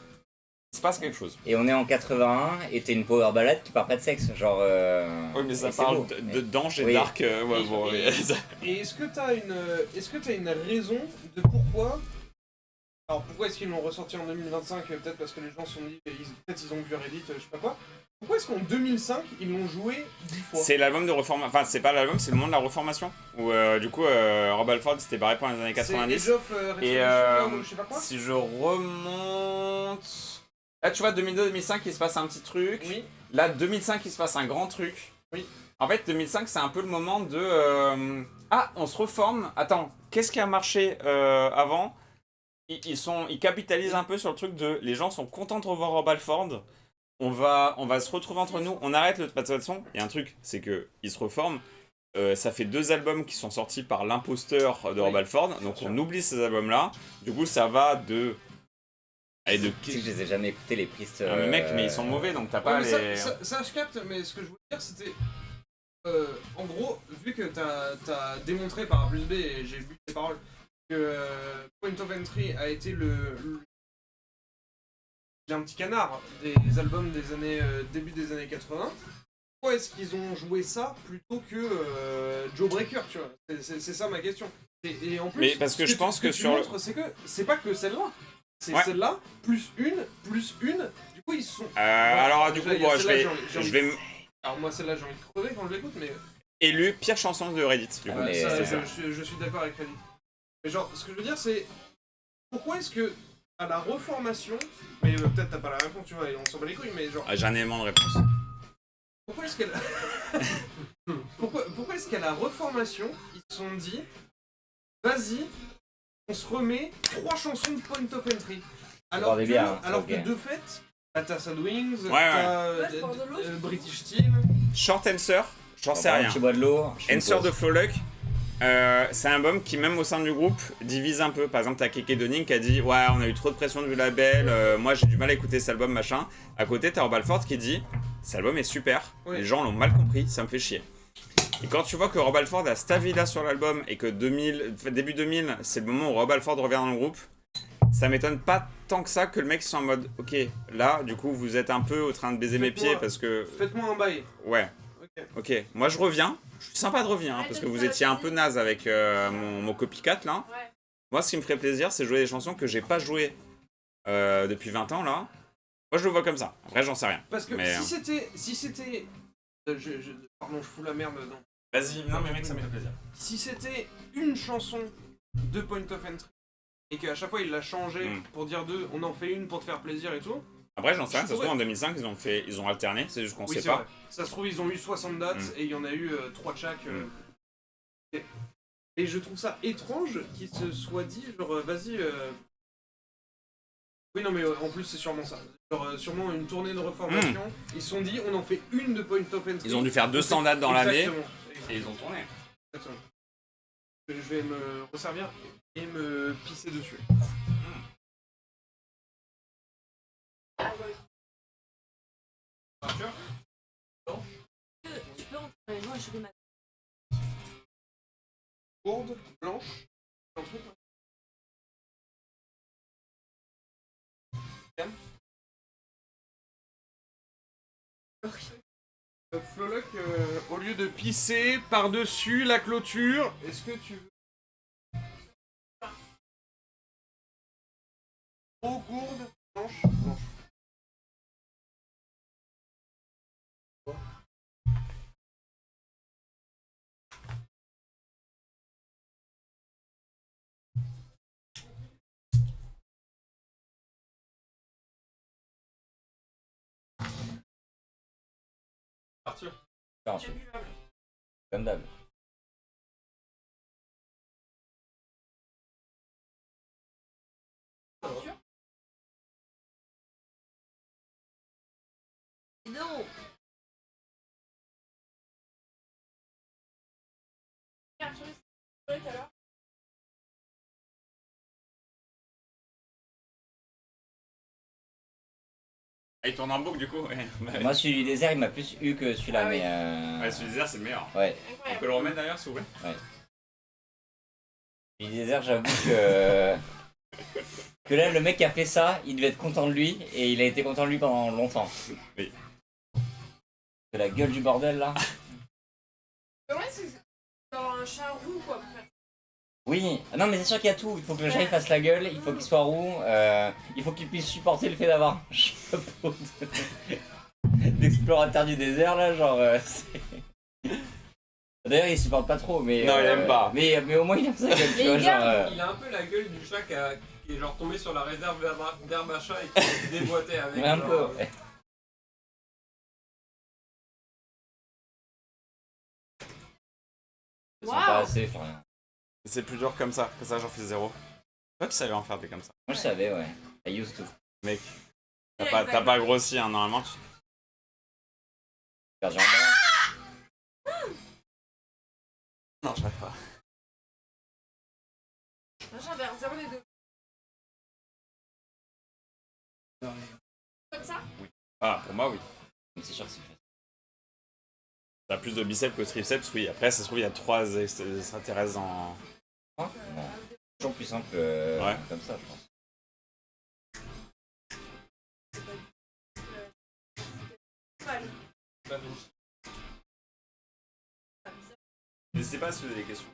Il se passe quelque chose. Et on est en 81 et t'es une power ballade qui parle pas de sexe, genre. Oui, mais ça et c'est parle beau, de d'ange et Oui. d'arc. Et est-ce que t'as une raison de pourquoi. Alors pourquoi est-ce qu'ils l'ont ressorti en 2025? Peut-être parce que les gens se sont dit, peut-être ils ont vu Reddit, je sais pas quoi. Pourquoi est-ce qu'en 2005 ils l'ont joué 10 fois? C'est l'album de reformation. Enfin, c'est pas l'album, c'est le moment de la reformation. Où du coup, Rob Halford s'était barré pour les années 90. C'est Age of Retribution, ou je sais pas quoi. Si je remonte. Là, tu vois, 2002-2005, il se passe un petit truc. Oui. Là, 2005, il se passe un grand truc. Oui. En fait, 2005, c'est un peu le moment de. Ah, on se reforme. Attends, qu'est-ce qui a marché avant? Ils capitalisent un peu sur le truc de. Les gens sont contents de revoir Rob Halford. On va se retrouver entre nous. On arrête le. De toute façon, il y a un truc, c'est que ils se reforment. Ça fait 2 albums qui sont sortis par l'imposteur de Rob Halford. Donc on oublie ces albums-là. Du coup, ça va de. Tu sais que je les ai jamais écoutés, les Priest. Ah, mais mec, mais ils sont mauvais donc t'as pas Ouais, les. ça, je capte, mais ce que je voulais dire c'était. En gros, vu que t'as démontré par A plus B, et j'ai vu tes paroles, que Point of Entry a été j'ai un petit canard des albums des années début des années 80. Pourquoi est-ce qu'ils ont joué ça plutôt que Joe Breaker, tu vois? C'est ça ma question. Et en plus, Mais parce que je pense que sur le. c'est que c'est pas que celle-là. C'est Ouais. celle-là, plus une. Du coup, ils sont. Alors du coup, déjà, il y a bon, celle-là, je vais Alors, moi, celle-là, j'ai envie de crever quand je l'écoute, mais. élu pire chanson de Reddit. Du coup. mais ça, c'est ça. je suis d'accord avec Reddit. Mais genre, ce que je veux dire, c'est. Pourquoi est-ce que, à la reformation. Mais peut-être t'as pas la réponse, tu vois, et on s'en bat les couilles, mais genre. J'ai un élément de réponse. Pourquoi est-ce qu'elle. pourquoi est-ce qu'à la reformation, ils se sont dit. Vas-y, on se remet 3 chansons de Point of Entry. Alors des que, bières, alors ok. que de fait, t'as Sad Wings, Ouais, t'as je bois de l'eau, British Steel. Short Answer, j'en sais rien. Tu bois de l'eau. Answer de Flowluck, c'est un album qui, même au sein du groupe, divise un peu. Par exemple, t'as Keke Donning qui a dit ouais, on a eu trop de pression du label, moi j'ai du mal à écouter cet album, machin. À côté, t'as Rob Halford qui dit cet album est super, Ouais. les gens l'ont mal compris, ça me fait chier. Et quand tu vois que Rob Halford a cette avis-là sur l'album et que début 2000, c'est le moment où Rob Halford revient dans le groupe, ça m'étonne pas tant tant que ça que le mec soit en mode ok, là du coup vous êtes un peu en train de baiser mes pieds parce que. Faites-moi un bail. Ouais. Ok, moi je reviens. Je suis sympa de revenir parce que vous étiez un peu naze avec mon copycat là. Ouais. Moi ce qui me ferait plaisir c'est jouer des chansons que j'ai pas jouées depuis 20 ans là. Moi je le vois comme ça. Après j'en sais rien. Parce que Mais, si c'était. Pardon, je fous la merde dedans. Vas-y, non mais mec ça me fait plaisir. Si c'était une chanson de Point of Entry et qu'à chaque fois il l'a changé pour dire deux, on en fait une pour te faire plaisir et tout. Après j'en sais rien, ça se trouve en 2005 ils ont alterné, c'est juste qu'on Oui, sait c'est pas. vrai. Ça se trouve ils ont eu 60 dates et il y en a eu 3 de chaque. Et je trouve ça étrange qu'il se soit dit genre vas-y. Oui non mais en plus c'est sûrement ça. Genre, sûrement une tournée de reformation. Ils se sont dit on en fait une de Point of Entry. Ils ont dû faire 200 dates dans l'année Exactement. et ils ont tourné. Exactement. Je vais me resservir et me pisser dessus. Arthur? Tu peux rentrer dans les mains et choper ma. Gourde, blanche, un truc. Floloc, au lieu de pisser par-dessus la clôture, est-ce que tu veux... Eau, gourde, blanche, blanche. Arthur? Ensuite, comme d'hab. Non. Ah, il tourne en boucle du coup ouais. Moi, celui du désert, il m'a plus eu que celui-là, Ah oui. mais. Ouais, celui du désert c'est le meilleur. Ouais. On peut le remettre d'ailleurs s'il vous plaît. Celui du désert, j'avoue que. Que là, le mec qui a fait ça, il devait être content de lui, et il a été content de lui pendant longtemps. Oui. De la gueule du bordel là. Le problème, c'est d'avoir un chat roux, quoi. Pour faire... Oui, non mais c'est sûr qu'il y a tout. Il faut que le chat il fasse la gueule, il faut qu'il soit roux, il faut qu'il puisse supporter le fait d'avoir un chapeau d'explorateur du désert là, genre. D'ailleurs, il supporte pas trop, mais. Non, il aime pas. Mais au moins il aime ça, tu Mais vois, il genre. garde. Il a un peu la gueule du chat qui est genre tombé sur la réserve d'herbe à chat et qui s'est déboîté avec. Mais un genre, peu, ouais. Ils sont pas Waouh. assez, enfin, rien. C'est plus dur comme ça j'en fais 0. Toi tu savais en faire des comme ça. Moi je savais, ouais. I used to. Mec, Yeah, t'as pas grossi hein, normalement. Perdu en bas. Non, je rêve pas. Un chat vers 0 des deux. Comme ça? Ah, pour moi oui. C'est sûr que c'est fait. T'as plus de biceps que de triceps, oui. Après, ça se trouve, il y a 3 extraterrestres en. Bon. Toujours plus simple Ouais. comme ça, je pense. Mal. N'hésitez pas à se poser des questions.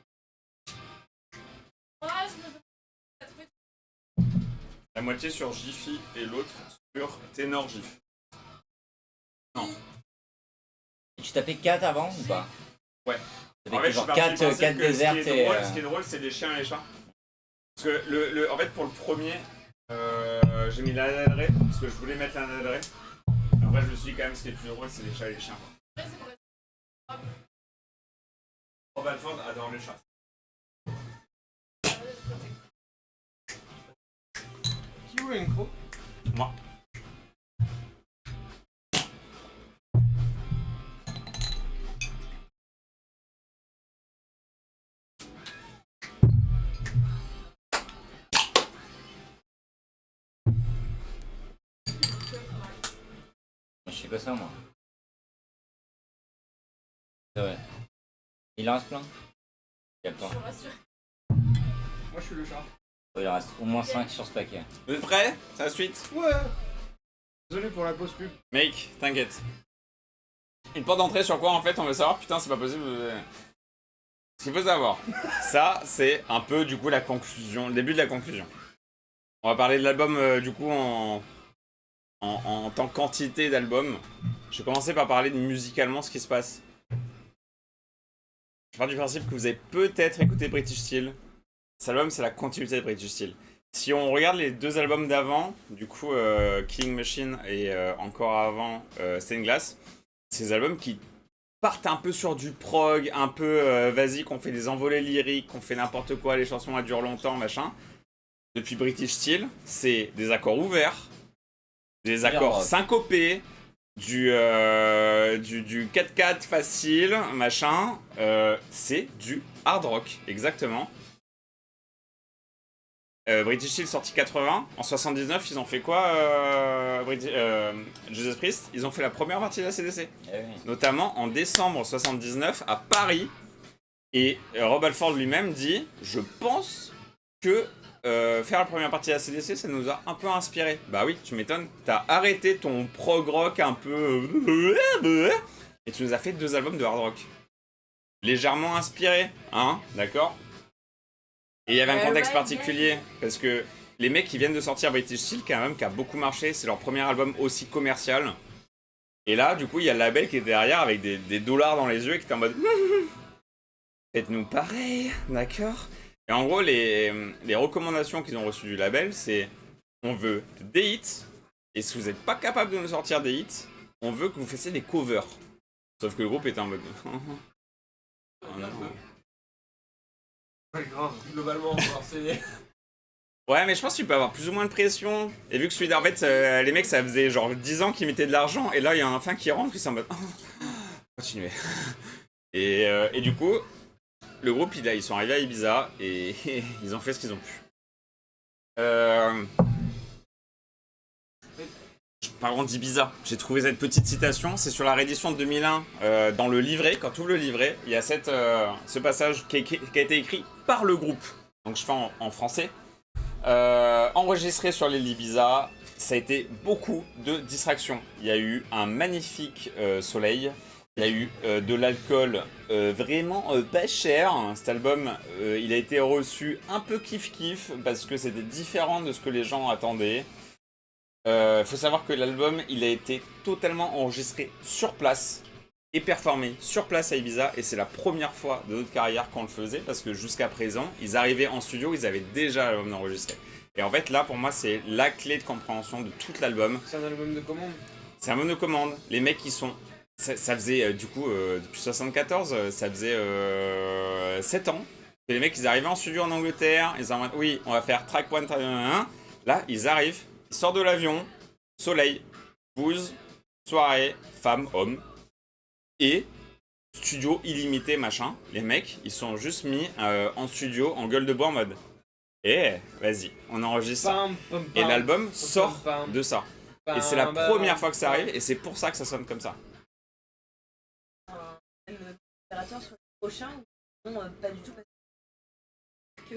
Moi, je me demande. T'as trouvé La moitié sur Jiffy et l'autre sur Ténor Gif. Et tu tapais 4 avant ou pas? Ouais. T'avais En fait, je suis genre parti 4 du principe que déserts et. Ce qui est drôle, c'est les chiens et les chats. Parce que, en fait, pour le premier, j'ai mis Lana Del Rey, parce que je voulais mettre Lana Del Rey. Après, je me suis dit, quand même, ce qui est le plus drôle, c'est les chats et les chiens. Ouais, c'est vrai. Rob Alford adore les chats. Qui veut une croc? Moi. Je fais que ça, moi. C'est vrai. Il en reste plein? Il y a Je plein. suis rassurée. Moi je suis le chat. Il en reste au moins 5 sur ce paquet. Vous êtes prêts? C'est la suite? Ouais. Désolé pour la pause pub. Mec, t'inquiète. Une porte d'entrée sur quoi en fait on veut savoir? Putain, c'est pas possible. Ce qu'il faut savoir, ça c'est un peu du coup la conclusion, le début de la conclusion. On va parler de l'album du coup en tant que quantité d'albums. Je vais commencer par parler de musicalement ce qui se passe. Je pars du principe que vous avez peut-être écouté British Steel. Cet album c'est la continuité de British Steel. Si on regarde les deux albums d'avant, du coup Killing Machine et encore avant Stained Glass, c'est des albums qui partent un peu sur du prog, un peu vas-y qu'on fait des envolées lyriques, qu'on fait n'importe quoi, les chansons elles durent longtemps, machin. Depuis British Steel, c'est des accords ouverts, des accords syncopés, du 4/4 facile, machin. C'est du hard rock, exactement. British Steel sorti 80, en 79 ils ont fait quoi Judas Priest, ils ont fait la première partie de la CDC, notamment en décembre 79 à Paris, et Rob Halford lui-même dit je pense que faire la première partie de la CDC ça nous a un peu inspiré. Bah oui, tu m'étonnes, t'as arrêté ton prog rock un peu et tu nous as fait 2 albums de hard rock légèrement inspirés, hein, d'accord. Et il y avait un contexte particulier, parce que les mecs qui viennent de sortir British Steel, quand même, qui a beaucoup marché, c'est leur premier album aussi commercial. Et là, du coup, il y a le label qui est derrière avec des dollars dans les yeux et qui est en mode faites-nous pareil, d'accord. Et en gros, les recommandations qu'ils ont reçues du label, c'est on veut des hits, et si vous n'êtes pas capable de nous sortir des hits, on veut que vous fassiez des covers. Sauf que le groupe était en mode oh non. Ouais, grave. Globalement, genre, c'est. Ouais, mais je pense que tu peux avoir plus ou moins de pression. Et vu que celui d'en fait, les mecs, ça faisait genre 10 ans qu'ils mettaient de l'argent, et là, il y a un fin qui rentre, ils sont en mode continuez. Et du coup, le groupe, ils sont arrivés à Ibiza, et ils ont fait ce qu'ils ont pu. Parlons d'Ibiza, j'ai trouvé cette petite citation, c'est sur la réédition de 2001, dans le livret, quand tu ouvres le livret, il y a ce passage qui a été écrit par le groupe, donc je fais en français. Enregistré sur l'île d'Ibiza, ça a été beaucoup de distractions. Il y a eu un magnifique soleil, il y a eu de l'alcool vraiment pas cher. Cet album, il a été reçu un peu kiff-kiff, parce que c'était différent de ce que les gens attendaient. Faut savoir que l'album il a été totalement enregistré sur place et performé sur place à Ibiza, et c'est la première fois de notre carrière qu'on le faisait, parce que jusqu'à présent ils arrivaient en studio, ils avaient déjà l'album enregistré. Et en fait là pour moi c'est la clé de compréhension de tout l'album. C'est un album de commande. C'est un album de commande. Les mecs ils sont... Ça faisait du coup depuis 74, ça faisait 7 ans que les mecs ils arrivaient en studio en Angleterre, ils ont dit oui on va faire track 1, track 1. Là ils arrivent, ils sortent de l'avion, soleil, bouse, soirée, femme, homme, et studio illimité, machin. Les mecs, ils sont juste mis en studio, en gueule de bois, en mode vas-y, on enregistre ça. Et l'album sort de ça. Et c'est la première fois que ça arrive, et c'est pour ça que ça sonne comme ça. Le opérateur sur les prochains, non, pas du tout, parce que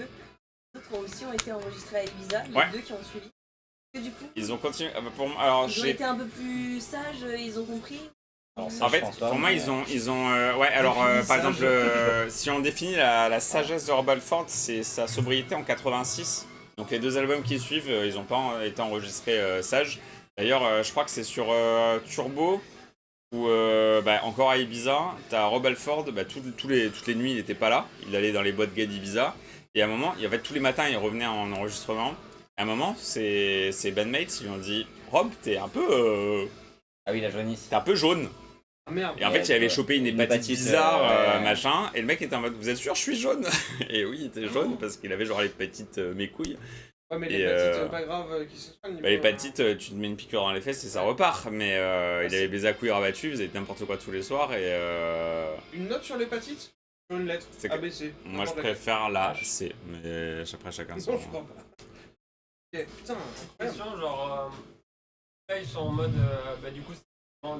d'autres aussi ont été enregistrés à Ibiza, les 2 qui ont suivi. Et du coup, ils ont continué. ils ont été un peu plus sages, ils ont compris. Alors, ça, En fait, pas, pour moi, ils ont ouais, alors, par exemple, si on définit la sagesse de Rob Halford, c'est sa sobriété en 86. Donc les 2 albums qui suivent, ils n'ont pas été enregistrés sages. D'ailleurs, je crois que c'est sur Turbo, où encore à Ibiza, t'as Rob Halford, toutes les nuits, il n'était pas là. Il allait dans les boîtes gays d'Ibiza. Et à un moment, en fait, tous les matins, il revenait en enregistrement. À un moment, ses bandmates, ils lui ont dit Rob, t'es un peu... Ah oui, la jaunisse. T'es un peu jaune. Ah merde. Et en fait, il avait chopé une hépatite bizarre, ouais. machin, et le mec était en mode vous êtes sûr, je suis jaune. Et oui, il était jaune parce qu'il avait genre l'hépatite mes couilles. Ouais, mais l'hépatite pas grave qui se soigne. L'hépatite, tu te mets une piqûre dans les fesses et ça repart. Mais il avait baisé à couilles rabattues, il faisait n'importe quoi tous les soirs et. Une note sur l'hépatite? Sur une lettre ABC. Moi je préfère la C, mais après chacun son. Non, je crois pas. Ok, putain, Question, genre. Là, ils sont en mode. Du coup, c'est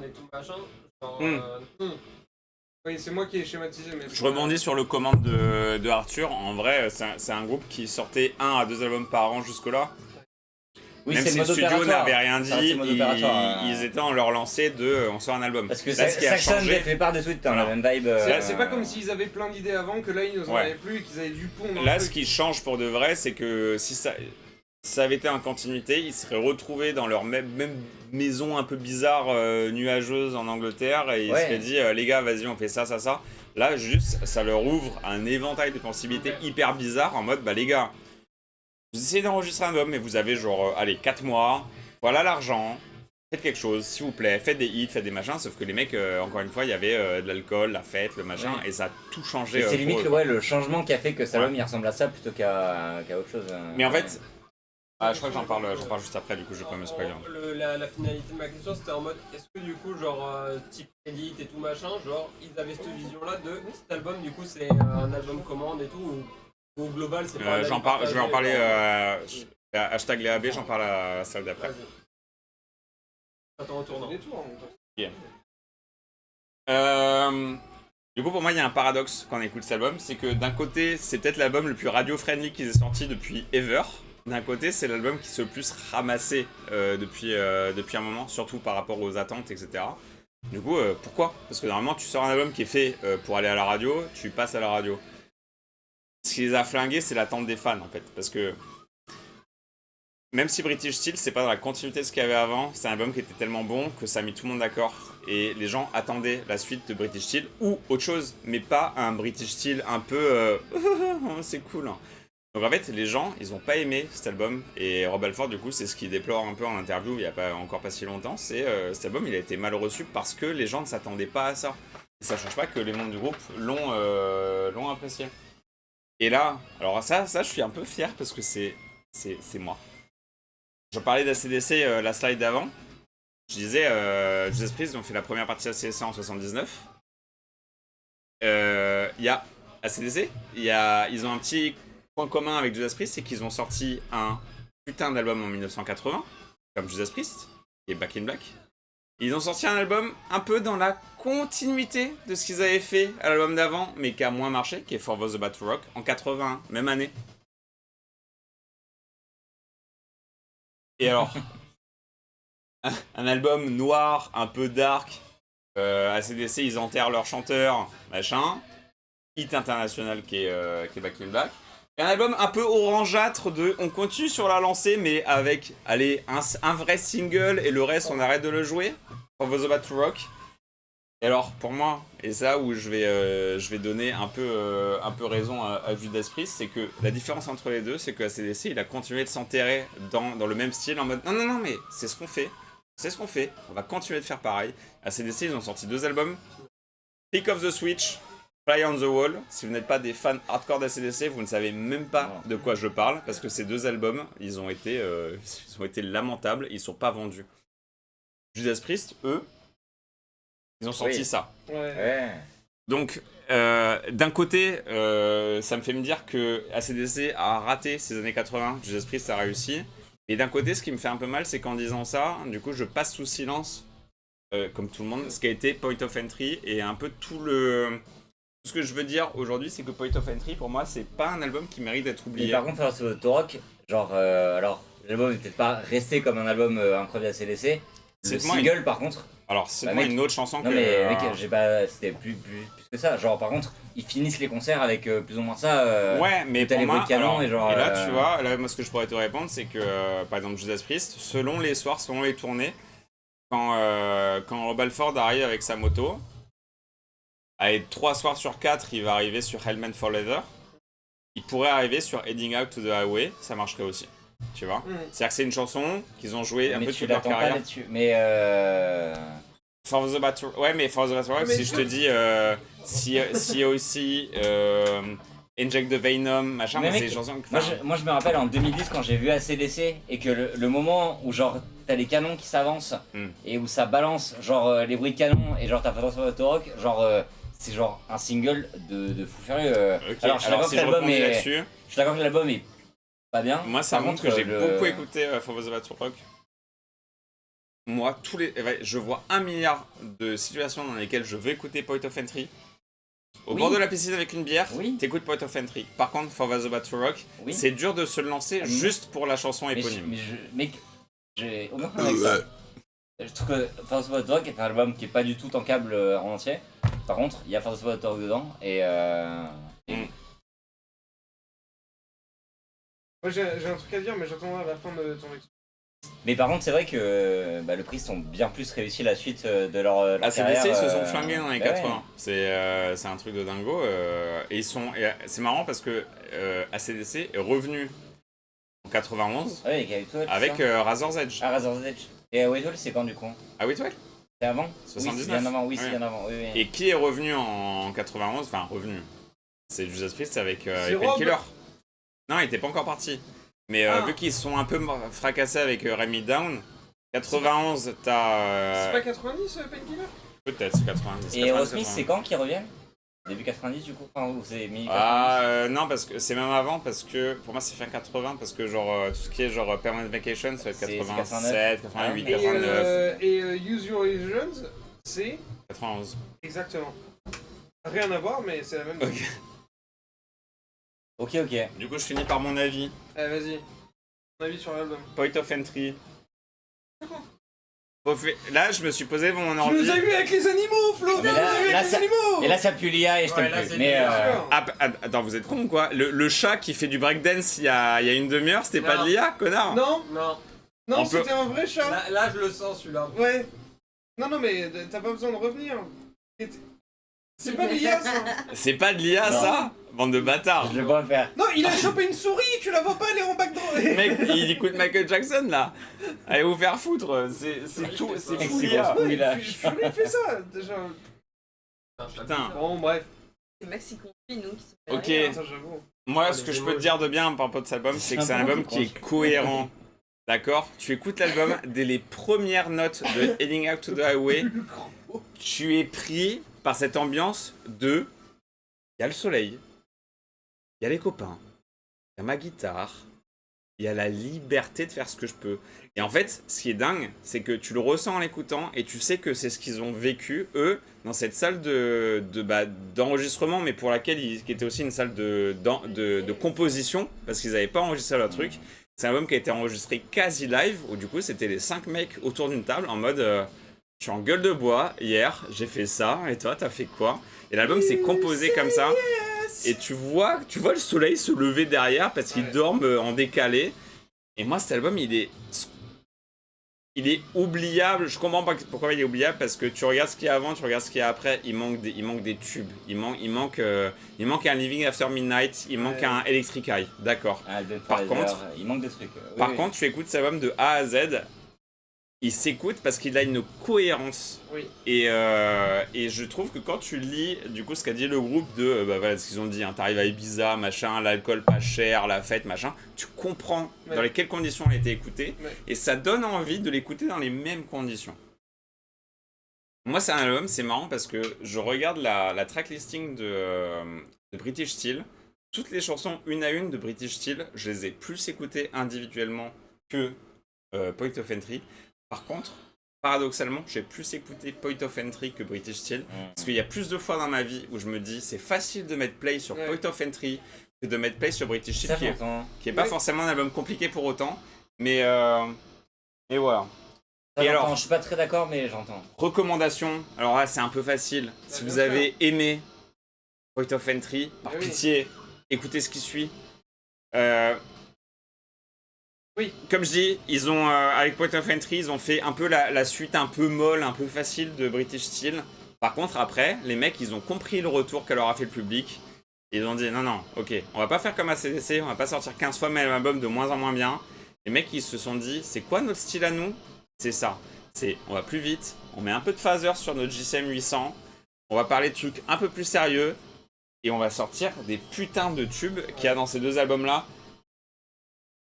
et tout machin. Genre. Oui, c'est moi qui ai schématisé. Mais Je rebondis sur le commande de Arthur. En vrai, c'est un groupe qui sortait 1 à 2 albums par an jusque-là. Oui, Même c'est si le le mode studio opératoire. n'avait rien dit, Ça reste le mode opératoire, ils étaient en leur lancée de on sort un album. Parce que là, ce qui a Saxon changé, fait part de suite dans la Voilà. même vibe. C'est pas comme s'ils avaient plein d'idées avant, que là ils nous en Ouais. avaient plus et qu'ils avaient du pont dans là, le ce truc. qui change pour de vrai, c'est que si ça avait été en continuité, ils seraient retrouvés dans leur même maison un peu bizarre, nuageuse en Angleterre, et ils Ouais. se seraient dit les gars, vas-y, on fait ça, ça, ça. Là, juste, ça leur ouvre un éventail de possibilités hyper bizarres en mode bah les gars, vous essayez d'enregistrer un album, mais vous avez genre, allez, 4 mois, voilà l'argent, faites quelque chose, s'il vous plaît, faites des hits, faites des machins, sauf que les mecs, encore une fois, il y avait de l'alcool, la fête, le machin, Ouais. et ça a tout changé. Et c'est pour limite eux. le changement qui a fait que cet album Ouais. il ressemble à ça plutôt qu'à autre chose. Mais en fait, je crois que j'en parle juste après, du coup, je vais pas me spoiler. La finalité de ma question, c'était en mode, est-ce que du coup, genre, type Elite et tout machin, genre, ils avaient cette vision-là de cet album, du coup, c'est un album commande et tout, ou au global, c'est pas un J'en avis parle, je vais en parler. partagé, Hashtag les AB, j'en parle à la salle d'après. Vas-y. Attends, retournant. Des tours, en fait. Du coup, pour moi, il y a un paradoxe quand on écoute cet album, c'est que d'un côté, c'est peut-être l'album le plus radio-friendly qu'ils aient sorti depuis ever. D'un côté, c'est l'album qui se le plus ramassé depuis un moment, surtout par rapport aux attentes, etc. Du coup, pourquoi? Parce que normalement, tu sors un album qui est fait pour aller à la radio, tu passes à la radio. Ce qui les a flingués, c'est l'attente des fans, en fait. Parce que même si British Steel, c'est pas dans la continuité de ce qu'il y avait avant, c'est un album qui était tellement bon que ça a mis tout le monde d'accord. Et les gens attendaient la suite de British Steel ou autre chose, mais pas un British Steel un peu c'est cool. Hein. Donc en fait, les gens, ils ont pas aimé cet album. Et Rob Halford, du coup, c'est ce qu'il déplore un peu en interview il y a encore pas si longtemps. C'est cet album, il a été mal reçu parce que les gens ne s'attendaient pas à ça. Et ça change pas que les membres du groupe l'ont apprécié. Et là, alors ça, je suis un peu fier parce que c'est moi. Je parlais d'ACDC la slide d'avant. Je disais, Judas Priest ont fait la première partie d'ACDC en 79. Il y a ACDC, ils ont un petit point commun avec Judas Priest, c'est qu'ils ont sorti un putain d'album en 1980, comme Judas Priest, qui est Back in Black. Ils ont sorti un album un peu dans la continuité de ce qu'ils avaient fait à l'album d'avant, mais qui a moins marché, qui est For Those About to Rock, en 81, même année. Et alors, un album noir, un peu dark, ACDC, ils enterrent leur chanteur, machin, hit international qui est Back in Black. Et un album un peu orangeâtre de on continue sur la lancée, mais avec, allez, un vrai single et le reste on arrête de le jouer. For Those About to Rock. Et alors, pour moi, et ça où je vais donner un peu raison à Judas Priest, c'est que la différence entre les deux, c'est que ACDC, il a continué de s'enterrer dans le même style en mode non, mais c'est ce qu'on fait. C'est ce qu'on fait. On va continuer de faire pareil. ACDC, ils ont sorti 2 albums. Pick of the Switch, Fly on the Wall. Si vous n'êtes pas des fans hardcore d'ACDC, vous ne savez même pas de quoi je parle, parce que ces 2 albums, ils ont été lamentables, ils sont pas vendus. Judas Priest, eux, ils ont sorti ça. Ouais. Donc, d'un côté, ça me fait me dire que ACDC a raté ces années 80, Judas Priest a réussi. Et d'un côté, ce qui me fait un peu mal, c'est qu'en disant ça, du coup, je passe sous silence, comme tout le monde, ce qui a été Point of Entry et un peu tout ce que je veux dire aujourd'hui, c'est que Point of Entry, pour moi, c'est pas un album qui mérite d'être Mais oublié. par contre, First of the Rock, genre, alors, l'album n'est peut-être pas resté comme un album incroyable ACDC. Le Cite-moi single, par contre. Alors, c'est Bah, moi mec, une autre chanson Non que... mais mec, j'ai pas, c'était plus que ça. Genre par contre, ils finissent les concerts avec plus ou moins ça. Ouais, mais t'as pour les moi, bruits de canon alors, et genre, là, tu vois, là, moi, ce que je pourrais te répondre, c'est que, par exemple, Judas Priest, selon les soirs, selon les tournées, quand Rob Halford arrive avec sa moto, allez, 3 soirs sur 4, il va arriver sur Hellman for Leather. Il pourrait arriver sur Heading Out to the Highway, ça marcherait aussi. Tu vois, c'est-à-dire que c'est une chanson qu'ils ont joué un mais peu tu toute leur l'attends pas carrière. là-dessus. Mais For the Battle, ouais, mais For the Battle Rock, Mais si je te dis si aussi Inject the Venom, machin, Mais c'est mec, des chansons que. moi je me rappelle en 2010 quand j'ai vu ACDC et que le moment où genre t'as les canons qui s'avancent et où ça balance genre les bruits de canon et genre t'as First of the Rock, genre c'est genre un single de fou furieux. Ok, Alors je suis d'accord si que je l'album rebondis est, là-dessus, je suis d'accord que l'album est pas bien. moi ça Par montre contre, que j'ai le- beaucoup écouté For the Battle Rock. Moi, je vois 1 milliard de situations dans lesquelles je veux écouter Point of Entry. Au bord de la piscine avec une bière, Oui. t'écoutes Point of Entry. Par contre, For the About to Rock, Oui. c'est dur de se lancer Ah, juste pour la chanson éponyme. Mais j'ai aucun problème avec ça. Je trouve que First About Rock est un album qui est pas du tout tankable en entier. Par contre, il y a First About Rock dedans et Moi j'ai un truc à dire, mais j'attendrai à la fin de ton expo. mais par contre, c'est vrai que le Priest ont bien plus réussi la suite de leur carrière. ACDC, ils se sont flingués dans les bah 80. Ouais. C'est un truc de dingo. Et c'est marrant parce que ACDC est revenu en 91 Ouais, avec Whitwell, avec c'est ça Razor's Edge. Ah, Razor's Edge. Et Whitwell, c'est quand du coup? Ah oui, toi. C'est avant? 79. Oui, c'est bien avant, oui, c'est bien avant. Oui, oui. Et qui est revenu en 91? Enfin, revenu. C'est Judas Priest avec C'est Rob. Painkiller. Non, il était pas encore parti. Mais Ah. vu qu'ils se sont un peu fracassés avec Remy Down, 91, t'as. C'est pas 90 Painkiller? Peut-être, c'est 90. Et 90, Aerosmith, 90. c'est quand qu'ils reviennent? Début 90 du coup? Enfin, ou c'est mi-90? Non, parce que c'est même avant, parce que pour moi c'est fin 80, parce que genre tout ce qui est genre Permanent Vacation, ça va être C'est 87, 88, Ah, 89, Et Use Your Illusions, c'est 91. exactement. Rien à voir, mais c'est la même. Ok. Ok. Du coup, je finis par mon avis. Allez, vas-y. Ton avis sur l'album. Point of Entry. Là, je me suis posé devant mon Tu ordi. nous as eu avec les animaux, Flo! Mais Tu nous là- as eu là, avec les ça- animaux! Et là, ça pue l'IA et je t'aime Ouais, là, plus. c'est Mais bien sûr. Attends, vous êtes con ou quoi? Le chat qui fait du breakdance il y a une demi-heure, c'était pas Non. de l'IA, connard? Non, Non, non, On peut- c'était un vrai chat. là je le sens celui-là. Ouais. Non, mais t'as pas besoin de revenir. C'est pas l'IA, ça. C'est pas de l'IA, Non. ça? Bande de bâtards. je le vois faire. Non, il a chopé une souris, tu la vois pas, elle est en background. Mec, il écoute Michael Jackson là. Allez vous faire foutre. C'est tout, c'est Mec, fou c'est l'IA. grosse couille, là. Je fait ça, déjà. Putain. Bon, bref. C'est Maxi Confi, nous, qui se Ok. fait Ça, j'avoue. Moi, Ah, ce les que je peux émojis. te dire de bien par rapport à cet album, c'est que c'est un Simplement, album tu qui est penses. cohérent. D'accord? Tu écoutes l'album, dès les premières notes de Heading Out to the Highway, tu es pris par cette ambiance de. Il y a le soleil, il y a les copains, il y a ma guitare, il y a la liberté de faire ce que je peux. Et en fait, ce qui est dingue, c'est que tu le ressens en l'écoutant et tu sais que c'est ce qu'ils ont vécu, eux, dans cette salle d'enregistrement, mais pour laquelle qui était aussi une salle de composition, parce qu'ils n'avaient pas enregistré leur truc. C'est un album qui a été enregistré quasi live, où du coup, c'était les 5 mecs autour d'une table en mode je suis en gueule de bois, hier, j'ai fait ça, et toi, t'as fait quoi? Et l'album s'est composé comme ça. Et tu vois le soleil se lever derrière parce qu'ils dorment en décalé. Et moi, cet album, il est oubliable. Je comprends pas pourquoi il est oubliable, parce que tu regardes ce qu'il y a avant, tu regardes ce qu'il y a après, il manque des tubes. Il manque un Living After Midnight, il manque un Electric Eye. D'accord. Ah, Dead Par Forever, contre- il manque des trucs. Oui, Par oui. contre, tu écoutes cet album de A à Z, il s'écoute parce qu'il a une cohérence. Oui. Et je trouve que quand tu lis, du coup, ce qu'a dit le groupe de, voilà ce qu'ils ont dit, hein, t'arrives à Ibiza, machin, l'alcool pas cher, la fête, machin, tu comprends Ouais. dans quelles conditions il a été écouté, Ouais. et ça donne envie de l'écouter dans les mêmes conditions. Moi, c'est un album, c'est marrant parce que je regarde la tracklisting de British Steel. Toutes les chansons une à une de British Steel, je les ai plus écoutées individuellement que Point of Entry. Par contre, paradoxalement, j'ai plus écouté Point of Entry que British Steel. Parce qu'il y a plus de fois dans ma vie où je me dis c'est facile de mettre play sur Ouais. Point of Entry que de mettre play sur British Steel, Ça, qui est j'entends. pas Ouais. forcément un album compliqué pour autant. Mais et voilà. Ça, Et j'entends. alors Je suis pas très d'accord, mais j'entends. Recommandation, alors là c'est un peu facile. Si bien vous sûr. avez aimé Point of Entry, par Oui. pitié, écoutez ce qui suit. Oui. Comme je dis, ils ont avec Point of Entry, ils ont fait un peu la suite un peu molle, un peu facile de British Steel. Par contre, après, les mecs, ils ont compris le retour que leur a fait le public. Ils ont dit non, ok, on va pas faire comme ACDC, on va pas sortir 15 fois le même album de moins en moins bien. Les mecs, ils se sont dit, c'est quoi notre style à nous? C'est ça. C'est, on va plus vite, on met un peu de phaser sur notre JCM 800, on va parler de trucs un peu plus sérieux, et on va sortir des putains de tubes qu'il y a dans ces deux albums-là.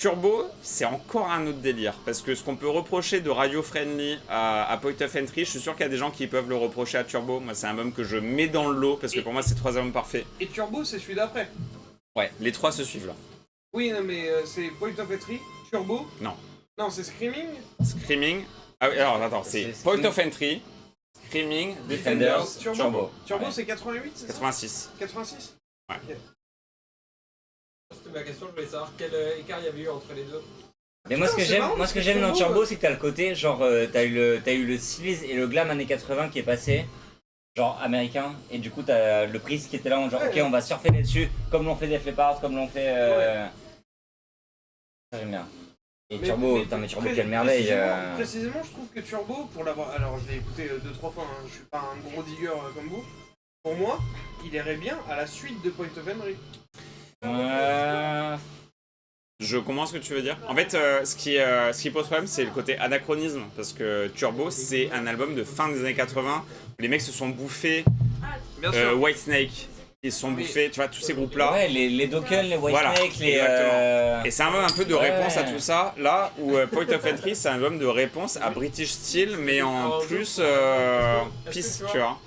Turbo, c'est encore un autre délire, parce que ce qu'on peut reprocher de Radio Friendly à Point of Entry, je suis sûr qu'il y a des gens qui peuvent le reprocher à Turbo. Moi, c'est un album que je mets dans le lot, parce que pour moi, c'est 3 albums parfaits. Et Turbo, c'est celui d'après. Ouais, les 3 se suivent là. Oui, non, mais c'est Point of Entry, Turbo. Non. Non, c'est Screaming. Screaming. Ah oui, alors attends, c'est C'est Point Screaming. of Entry, Screaming, Defenders, Turbo. Turbo, Ouais. c'est 88, c'est ça 86. 86. C'était ma question, je voulais savoir quel écart il y avait eu entre les deux. Mais moi, ce que c'est j'aime, marrant, moi, ce que parce j'aime que dans Turbo, Turbo, c'est que t'as le côté, genre, t'as eu le sleaze et le glam années 80 qui est passé, genre américain, et du coup, t'as le Priest qui était là, en genre, Ouais. ok, on va surfer là-dessus, comme l'ont fait Def Leppard, comme l'ont fait. Ça, j'aime bien. Et Turbo, putain, mais Turbo, quelle merveille. Précisément, je trouve que Turbo, pour l'avoir. Alors, je l'ai écouté 2-3 fois, hein, je suis pas un gros digger comme vous. Pour moi, il irait bien à la suite de Point of Entry. Je comprends ce que tu veux dire. En fait, ce qui pose problème, c'est le côté anachronisme. Parce que Turbo, c'est un album de fin des années 80. Les mecs se sont bouffés Bien sûr. Whitesnake. Ils se sont bouffés, tu vois, tous ces groupes-là. Ouais, les Dokken, les Voilà, Whitesnake, les. exactement. Et c'est un album un peu de réponse à Ouais. tout ça. Là où Point of Entry, c'est un album de réponse à British Steel, mais en plus peace, tu vois.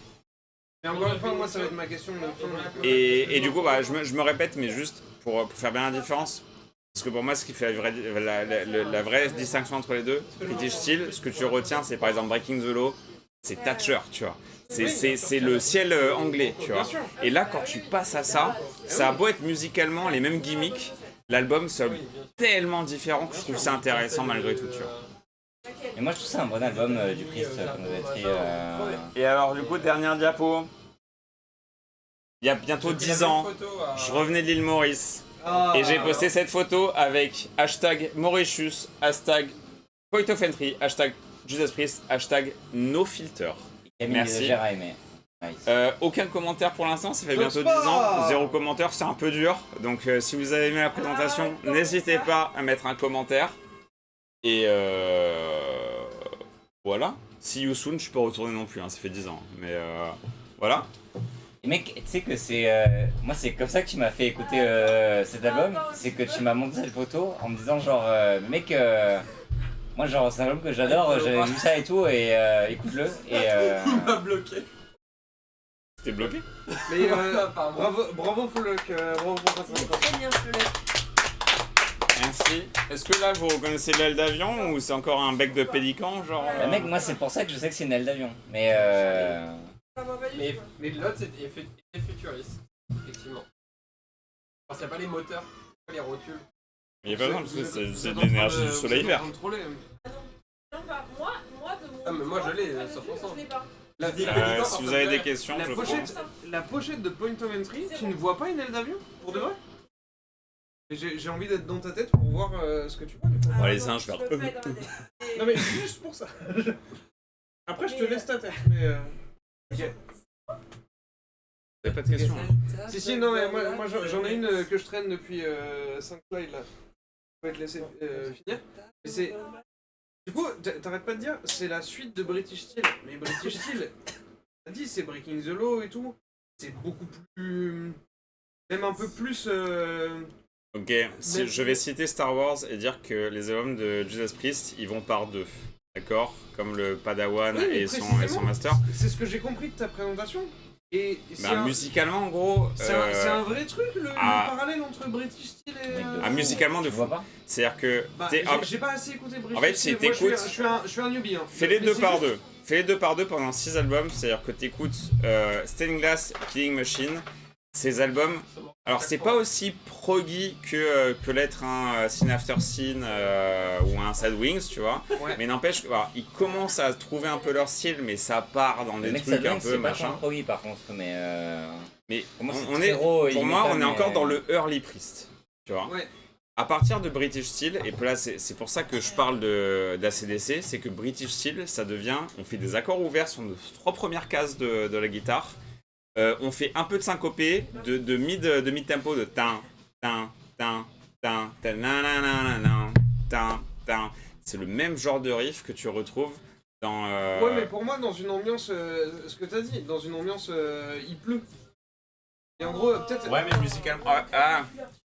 Mais encore une fois, moi, ça va être ma question de fin. Et du coup, bah, je me répète, mais juste pour faire bien la différence. Parce que pour moi, ce qui fait la vraie distinction entre les deux, British Steel, ce que tu retiens, c'est par exemple Breaking the Law, c'est Thatcher, tu vois. C'est le ciel anglais, tu vois. Et là, quand tu passes à ça, ça a beau être musicalement les mêmes gimmicks, l'album sonne tellement différent que je trouve ça intéressant malgré tout, tu vois. Et moi, je trouve ça un bon album du Priest, comme vous avez dit. Et alors, du coup, dernière diapo. Il y a bientôt 10 ans, je revenais de l'île Maurice. Et j'ai posté cette photo avec hashtag Mauritius, hashtag Point of Entry, hashtag Judas Priest, hashtag NoFilter. Camille Merci. Desagères a aimé. Nice. Aucun commentaire pour l'instant, ça fait J'ose bientôt 10 pas. ans. 0 commentaire, c'est un peu dur. Donc si vous avez aimé la présentation, n'hésitez pas à mettre un commentaire. Et voilà. See you soon, je suis pas retourné non plus, hein, ça fait 10 ans. Mais voilà. Et mec, tu sais que c'est. Moi, c'est comme ça que tu m'as fait écouter cet album. C'est que tu m'as montré cette photo en me disant, genre, mec, moi, genre, c'est un album que j'adore, j'avais vu ça et tout, et écoute-le. Et. Il m'a bloqué. T'es bloqué? Mais Pardon. bravo Follock, bravo pour ta présentation. Très bien, Fleur. Merci. Est-ce que là vous reconnaissez l'aile d'avion ou c'est encore un bec de pélican genre Bah, mec, moi, c'est pour ça que je sais que c'est une aile d'avion. Mais. Ça va pas du Mais, tout. mais l'autre c'était futuriste, effectivement. Parce qu'il n'y a pas les moteurs, pas les rotules. Il y a pas besoin parce que c'est Vous de êtes en train l'énergie du soleil vous êtes en vert. train de troller. Non, pas. Moi, de mon. Ah, mais moi, je l'ai, dessus, 100%. je l'ai pas. Si vous avez des questions, La je prends. pochette de Point of Entry, C'est tu bon. ne vois pas une aile d'avion pour de vrai? Et j'ai envie d'être dans ta tête pour voir ce que tu vois du coup. Bon, allez, non, c'est un je cheval. peux pas être dans la tête. Non mais juste pour ça. Après je te laisse ta tête mais ok. Vous avez pas de questions hein. Si non mais moi j'en ai une que je traîne depuis 5 slides là. Je vais te laisser finir. Mais c'est... Du coup t'arrêtes pas de dire c'est la suite de British Steel. Mais British Steel, t'as dit c'est Breaking the Law et tout. C'est beaucoup plus... Même un peu plus... Ok, je vais citer Star Wars et dire que les albums de Judas Priest, ils vont par deux. D'accord? Comme le Padawan Oui, mais et son précisément, master. C'est ce que j'ai compris de ta présentation. Et c'est Musicalement, en gros, c'est un vrai truc le parallèle entre British Steel et... musicalement de Tu vois fou. pas? C'est-à-dire que Bah, t'es- j'ai pas assez écouté British En fait, Steel. si Moi, t'écoutes- je suis un newbie. Hein. fais les Mais deux c'est par juste- deux. Fais les deux par deux pendant 6 albums, c'est-à-dire que t'écoutes Stained Glass, Killing Machine, ces albums. Alors c'est pas aussi proggy que peut l'être un Scene After Scene ou un Sad Wings, tu vois. Ouais. Mais n'empêche qu'ils commencent à trouver un peu leur style, mais ça part dans Le des mec, ça trucs un donne, peu c'est pas machin. un proggy par contre, mais. Mais Pour moi, c'est on très est, raw et pour moi, métal, on est mais- encore dans le early Priest, tu vois. Ouais. À partir de British Steel, et là c'est pour ça que je parle d'ACDC, c'est que British Steel, ça devient, on fait des accords ouverts sur nos 3 premières cases de la guitare, on fait un peu de syncopé, de mid-tempo, de tin, tin, tin, tin, tin, nananana, tin, tin. C'est le même genre de riff que tu retrouves dans... Ouais, mais pour moi, dans une ambiance, ce que t'as dit, dans une ambiance, il pleut. Et en gros, peut-être. Ouais, mais musicalement...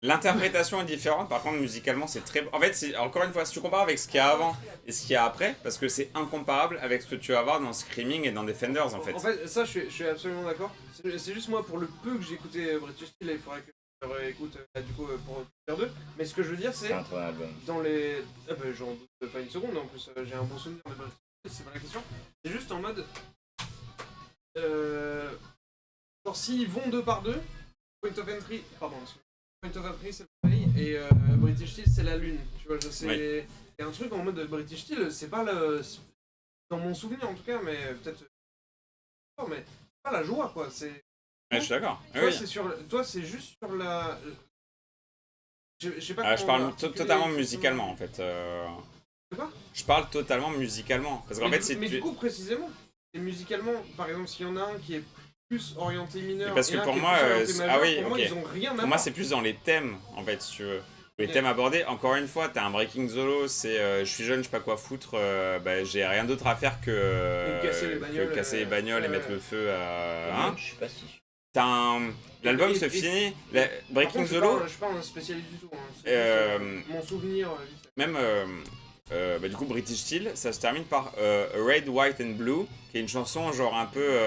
l'interprétation est différente, par contre musicalement c'est très... En fait, encore une fois, si tu compares avec ce qu'il y a avant et ce qu'il y a après, parce que c'est incomparable avec ce que tu vas avoir dans Screaming et dans Defenders en fait. En fait, ça, je suis absolument d'accord. C'est juste moi, pour le peu que j'ai écouté British Steel, il faudrait que je réécoute du coup pour faire deux. Mais ce que je veux dire, C'est c'est un très bon album. dans les. Ah bah, j'en doute pas une seconde, en plus, j'ai un bon souvenir de British Steel, c'est pas la question. C'est juste en mode. genre s'ils vont 2 par 2, Point of Entry, c'est le soleil et British Steel c'est la lune. Tu vois, c'est y a un truc en mode British Steel, c'est pas le dans mon souvenir en tout cas, mais peut-être mais c'est pas la joie quoi. C'est Ouais, je suis d'accord. toi c'est juste sur la je sais pas. Je parle totalement musicalement en fait. Quoi Je parle totalement musicalement parce qu'en fait c'est du coup précisément et musicalement par exemple s'il y en a un qui est plus orienté mineur parce que et un pour qui est moi plus orienté majeur, pour moi ok. ils ont rien à Pour voir. moi c'est plus dans les thèmes en fait si tu veux. Les thèmes abordés, encore une fois, t'as un Breaking the Law, c'est je suis jeune, je sais pas quoi foutre, j'ai rien d'autre à faire que casser les bagnoles et mettre le feu à. Je sais pas si. L'album se finit. Breaking the Law. Je suis pas un spécialiste du tout. Hein. Mon souvenir. Même du coup British Steel, ça se termine par Red, White and Blue, qui est une chanson genre un peu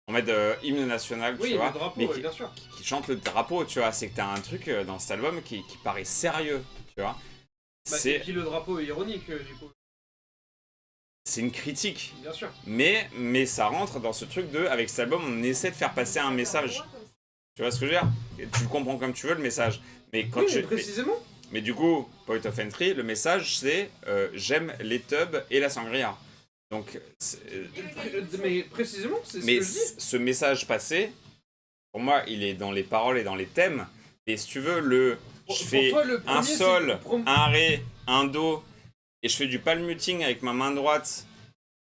en mode hymne national, tu vois, le drapeau, mais bien sûr. qui chante le drapeau, tu vois. C'est que t'as un truc dans cet album qui paraît sérieux, tu vois. Et puis le drapeau est ironique du coup. C'est une critique. Bien sûr. Mais ça rentre dans ce truc de, avec cet album, on essaie de faire passer un message. Tu vois ce que je veux dire? Tu le comprends comme tu veux, le message. Mais quand mais précisément. Mais du coup, Point of Entry, le message c'est j'aime les tubs et la sangria. Donc, mais précisément, c'est ce mais que je dis. ce message passé, pour moi, il est dans les paroles et dans les thèmes. Et si tu veux, je fais toi, le premier, un sol, un ré, un do, et je fais du palm muting avec ma main droite,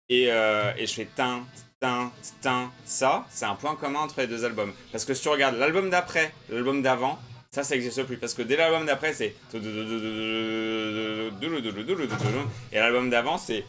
et je fais tin, tin, tin, ça, c'est un point commun entre les deux albums. Parce que si tu regardes l'album d'après, l'album d'avant, ça n'existe plus. Parce que dès l'album d'après, c'est... Et l'album d'avant, c'est...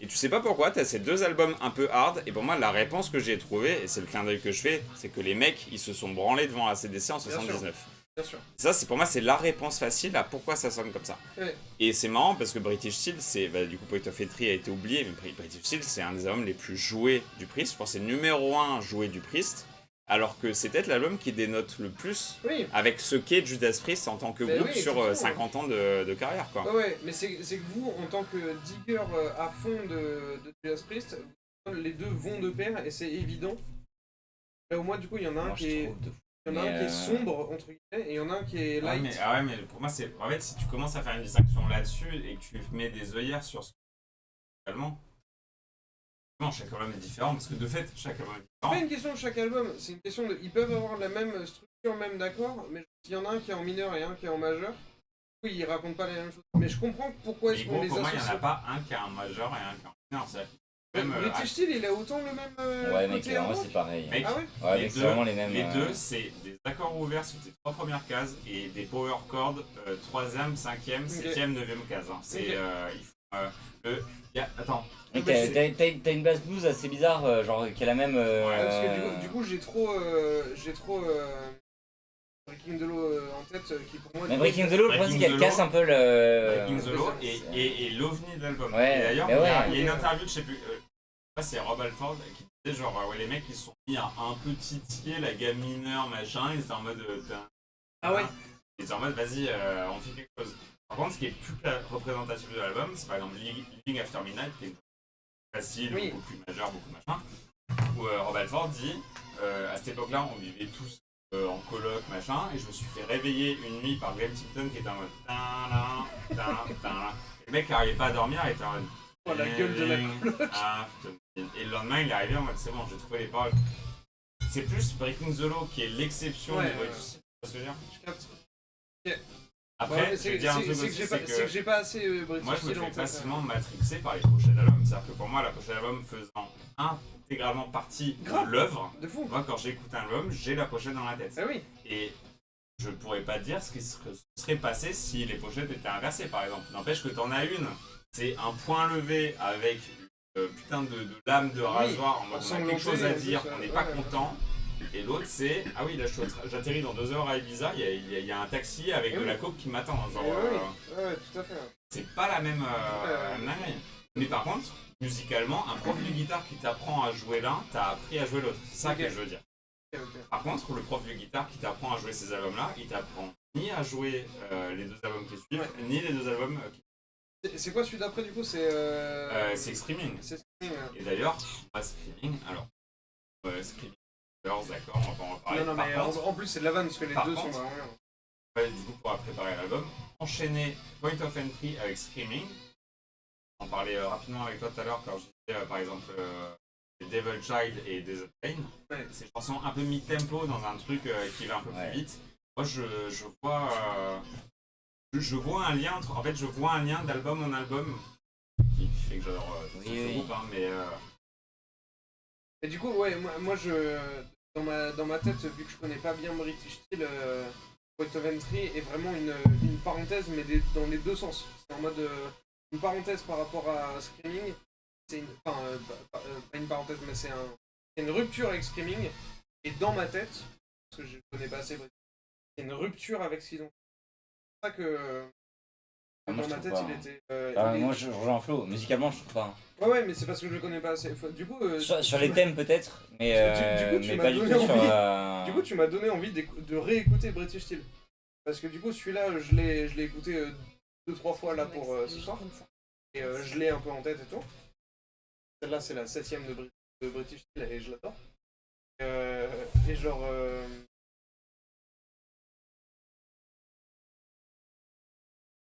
Et tu sais pas pourquoi, t'as ces deux albums un peu hard, et pour moi, la réponse que j'ai trouvée, et c'est le clin d'œil que je fais, c'est que les mecs, ils se sont branlés devant ACDC en 79. Bien sûr. Ça, c'est pour moi, c'est la réponse facile à pourquoi ça sonne comme ça. Ouais. Et c'est marrant parce que British Steel, c'est du coup Point of Entry a été oublié, mais British Steel, c'est un des albums les plus joués du Priest. Je pense que c'est le numéro 1 joué du Priest, alors que c'est peut-être l'album qui dénote le plus avec ce qu'est Judas Priest en tant que groupe sur 50 ans de carrière, quoi. Ouais, mais c'est que vous, en tant que digger à fond de Judas Priest, les deux vont de pair et c'est évident. Là, au moins, du coup, il y en a un qui est. Il y en a un qui est sombre, entre guillemets, et il y en a un qui est light. Mais pour moi, c'est. En fait, si tu commences à faire une distinction là-dessus et que tu mets des œillères sur ce que non, chaque album est différent, parce que de fait, chaque album est différent. C'est pas une question de chaque album, c'est une question de. Ils peuvent avoir la même structure, même d'accord, mais s'il y en a un qui est en mineur et un qui est en majeur, oui, ils racontent pas les mêmes choses. Mais je comprends pourquoi est-ce qu'on les associe. Pour moi, il n'y en a pas un qui est en majeur et un qui est en mineur. British Steel, il a autant le même. Ouais, mec, moi c'est pareil. Mec, ah ouais, c'est vraiment les mêmes. Les deux, c'est des accords ouverts sur tes 3 premières cases et des power chords 3ème, 5ème, 7ème, 9ème case. Hein. C'est. Attends. T'as une basse blues assez bizarre, genre qui a la même. Parce que du coup j'ai trop Breaking the Law en tête qui pour moi. Mais Breaking the Law, je pense qu'elle casse un peu le. Breaking the Law et l'ovni de l'album. Ouais, et d'ailleurs, ouais. il y a une interview, je sais plus. C'est Rob Halford qui disait genre les mecs ils se sont mis à un peu titiller la gamme mineure machin, ils étaient en mode ah ouais. Ils étaient en mode vas-y on fait quelque chose. Par contre ce qui est plus représentatif de l'album c'est par exemple Living After Midnight qui est facile, beaucoup plus majeur, beaucoup machin, où Rob Halford dit à cette époque là on vivait tous en coloc machin et je me suis fait réveiller une nuit par Glenn Tipton qui était en mode et le mec n'arrivait pas à dormir et était en mode la gueule de la coloc. Et le lendemain, il est arrivé en mode c'est bon, j'ai trouvé les paroles. C'est plus Breaking the Law qui est l'exception du British Steel. Tu vois ce que je veux dire? Je capte. Après, je vais dire un truc aussi, c'est que j'ai pas assez British Steel. Moi, je me fais facilement matrixer par les pochettes d'album. C'est-à-dire que pour moi, la pochette d'album faisant intégralement partie de l'œuvre, moi, quand j'écoute un album, j'ai la pochette dans la tête. Ah oui. Et je pourrais pas dire ce qui serait passé si les pochettes étaient inversées, par exemple. N'empêche que t'en as une. C'est un point levé avec putain de lame de rasoir en mode on a quelque chose à dire, on n'est pas content. Et l'autre c'est ah oui là j'atterris dans 2 heures à Ibiza, il y a un taxi avec de la coke qui m'attend. Genre tout à fait. c'est pas la même dinguerie. Mais par contre, musicalement, un prof de guitare qui t'apprend à jouer l'un, t'as appris à jouer l'autre. C'est ça que je veux dire. Par contre, le prof de guitare qui t'apprend à jouer ces albums-là, il t'apprend ni à jouer les 2 albums qui suivent, ni les 2 albums qui C'est quoi celui d'après du coup? C'est Screaming. C'est Screaming. Et d'ailleurs, pas Screaming, alors, Screaming, d'accord, on va pas en reparler. Non, mais Par contre, en plus c'est de la vanne parce que les par deux contre, sont vraiment bien. ouais, du coup, pour préparer l'album, enchaîner Point of Entry avec Screaming. On parlait rapidement avec toi tout à l'heure quand je disais par exemple les Devil Child et Desert Pain. Ouais. Ces chansons un peu mid-tempo dans un truc qui va un peu plus vite. Moi je vois un lien entre. En fait, je vois un lien d'album en album qui fait que j'adore ce groupe, hein, mais. Et du coup, ouais, moi je. Dans ma tête, vu que je connais pas bien British Steel, Point of Entry est vraiment une parenthèse, mais dans les deux sens. C'est en mode une parenthèse par rapport à Screaming. C'est pas une parenthèse, mais c'est une rupture avec Screaming. Et dans ma tête, parce que je connais pas assez British, c'est une rupture avec ce qu'ils ont. C'est pour ça que dans ma tête, il était. Moi, je rejoins Flo. Musicalement, je trouve pas. Ouais, mais c'est parce que je le connais pas assez. Du coup, Sur les thèmes, peut-être, mais du coup, tu mais m'as pas du tout donné sur. envie. Du coup, tu m'as donné envie de réécouter British Steel. Parce que du coup, celui-là, je l'ai écouté 2-3 fois là pour ce soir. Et je l'ai un peu en tête et tout. Celle-là, c'est la 7ème de British Steel et je l'adore. Et genre.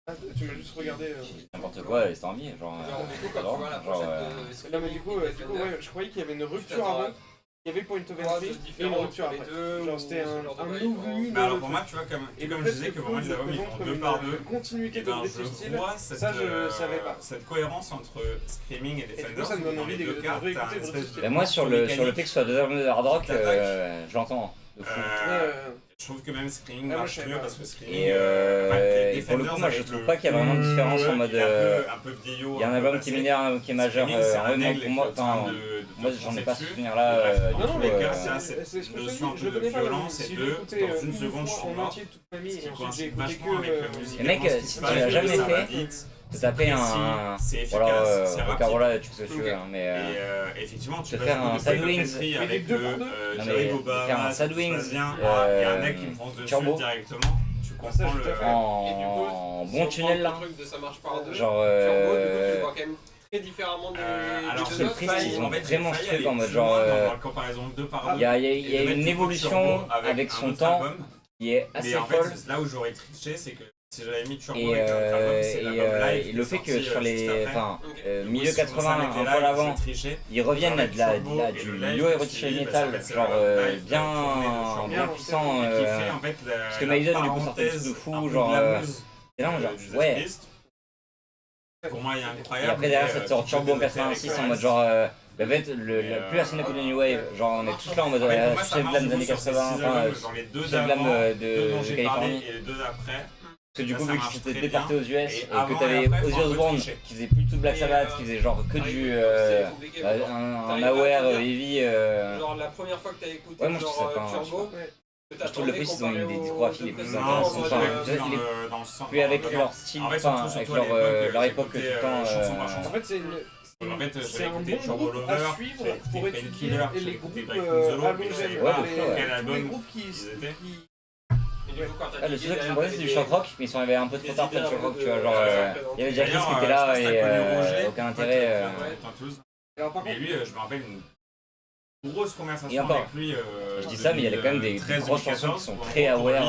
Ah, tu m'as juste regardé. N'importe quoi, c'était envie. Genre. Du coup, quand tu vois la pochette de Non, mais du coup, ouais, je croyais qu'il y avait une rupture avant. Il y avait Point of Entry et une rupture après. Genre, c'était un nouveau. Mais alors pour moi, tu vois, comme je disais, que pour moi, les albums ils font 2 par 2. Continuité Et de ben, British Steel. je vois Ça, je savais pas. cette cohérence entre Screaming et Et du coup, Defenders. ça me donne Dans envie les de deux cas, t'as réécouter une espèce British de. Steel. Mais moi, sur le fait que ce soit deux albums de hard rock, je l'entends. De fou. Je trouve que même Screaming Ah, moi, marche je savais mieux pas. parce que Screaming. Et pour le coup, moi, je trouve pas qu'il y a vraiment de différence en mode. Un peu vieillot. Il y a un album qui est mineur, un album qui est majeur. Pour moi, moi, j'en ai pas ce souvenir là. Non, les mais cas, ça, cette notion un peu de violence et de. Dans une seconde, je suis en mort. entier toute ma vie Qui et ensuite j'ai coïncide écouté vachement avec que. musique. Et mec, si tu l'as jamais fait, de taper un. C'est Voilà, efficace, c'est rapide. Carola, tu fais ce que tu veux, hein, mais. Et effectivement, tu te vas faire un Sad Wings avec deux le par deux. Non, Jerry mais Boba, faire un ça Sad se Wings, passe bien, et un mec qui me fonce dessus Turbo. directement, tu comprends le. En bon tunnel là. truc de ça marche par deux. Genre. Turbo, du coup, tu le vois quand même très différemment des Alors, deux c'est le autres. Priest, ils ont en fait, vraiment Faye, ce truc elle est en mode plus genre. loin dans la comparaison 2 par 2. Il y a une évolution avec son temps qui est assez Mais en folle. fait, là où j'aurais triché, c'est que si j'avais mis Turbo Et, avec notre album, c'est l'album live. et le fait que sur les. Enfin, milieu Si on 80, s'arrêtait un là, peu avant, je trichais. ils reviennent à du du New Erotic Metal, genre bien puissant. Parce que Maiden, du coup, sortait des trucs de fou, genre. C'est là, genre, ouais. Pour moi, il est Et incroyable. après, derrière, ça te sort Turbo en 86 en mode genre. En fait, plus personne n'écoute le New Wave, genre on est tous là en mode chef glam des années 80, chef glam de Californie. Et les deux d'après. Parce que du coup, Ça vu marche qu'ils s'étaient très départés aux US bien. et Et que avant t'avais et après, Ozzy faut un peu Osbourne tricher. qui faisait plus tout Black Sabbath, qui faisait genre que du un AOR heavy. Genre la première fois que t'as écouté Ouais, moi, je trouve ça pas un- Turbo, Je trouve le plus ils ont une des discographies les plus Non, intéressantes. moi, Enfin, je l'ai vu il est dans le sens. plus avec leur style, En fait, enfin surtout avec à l'époque, leur époque tout j'écoutais, le temps. chanson par En chanson. fait, En fait, c'est j'ai un écouté bon Turbo groupe Lover, à suivre j'ai pour écouté étudier Painkiller, et j'ai les écouté groupes Breaking the Law, mais je savais halogènes. Ouais, pas de fou, ouais. quel Tous album les groupes ils étaient. Et du coup, quand t'as Ah, le dit seul qui me derrière, connaissait, c'est du shock rock, mais ils sont arrivés un peu trop tard pour le shock rock, tu vois. Genre, il y avait déjà Chris D'ailleurs, qui était je sais là pas si t'as connu et Roger, aucun intérêt. Alors par Mais contre, lui, je me rappelle une grosse Et conversation encore, avec lui. Je dis ça, mais il y a quand même des grosses chansons qui sont très aware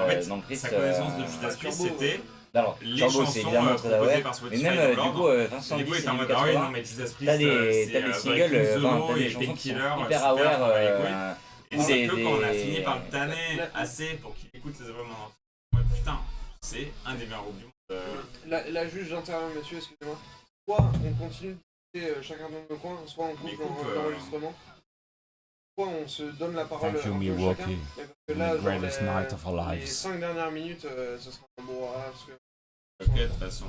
En fait, dans le Priest. sa connaissance de Judas Priest, c'était Alors, les Turbo, chansons c'est évidemment très proposées aware. par Mais Spotify même, dans du l'ordre. coup, fin Du coup, 70 il et était en début mode, ah ouais, 80, non, mais Judas Priest, t'as des c'est singles, Breaking the enfin, Law t'as des et chansons qui sont Painkiller, hyper super, aware. Et Ou c'est des- que quand on a des- fini par le tanner assez pour qu'il écoute les albums en entier. Ouais, putain, c'est un des meilleurs groupes du monde. la juge, j'interviens, monsieur, excusez-moi. Soit on continue d'écouter chacun dans nos coins, soit on coupe dans l'enregistrement. Soit on se donne la parole Thank you, un peu Milwaukee. chacun. Parce que The là, genre, greatest night of our les lives. 5 dernières minutes, ce sera un bon parce que... Ok, de toute façon.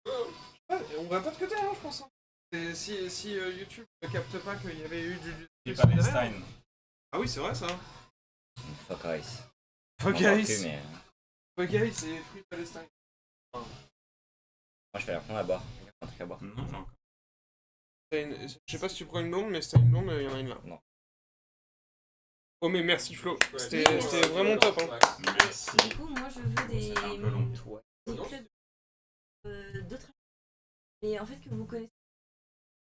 Ouais, on va pas te cuter, hein, je pense. Hein. Et si YouTube ne capte pas qu'il y avait eu Et du Palestine. Ah oui, c'est vrai ça. Fuck Ice. Fuck On en parle Ice. plus, mais Fuck Ice et Free Palestine. moi je fais la fin là-bas. Un truc à boire. Non, j'ai encore. Je sais pas si tu prends une blonde, mais si t'as une blonde, il y en a une là. Non. Oh mais merci Flo, c'était Ouais, vraiment top. Hein. Merci. Du coup, moi je veux des. C'est un peu long. des clubs d'autres mais en fait que vous connaissez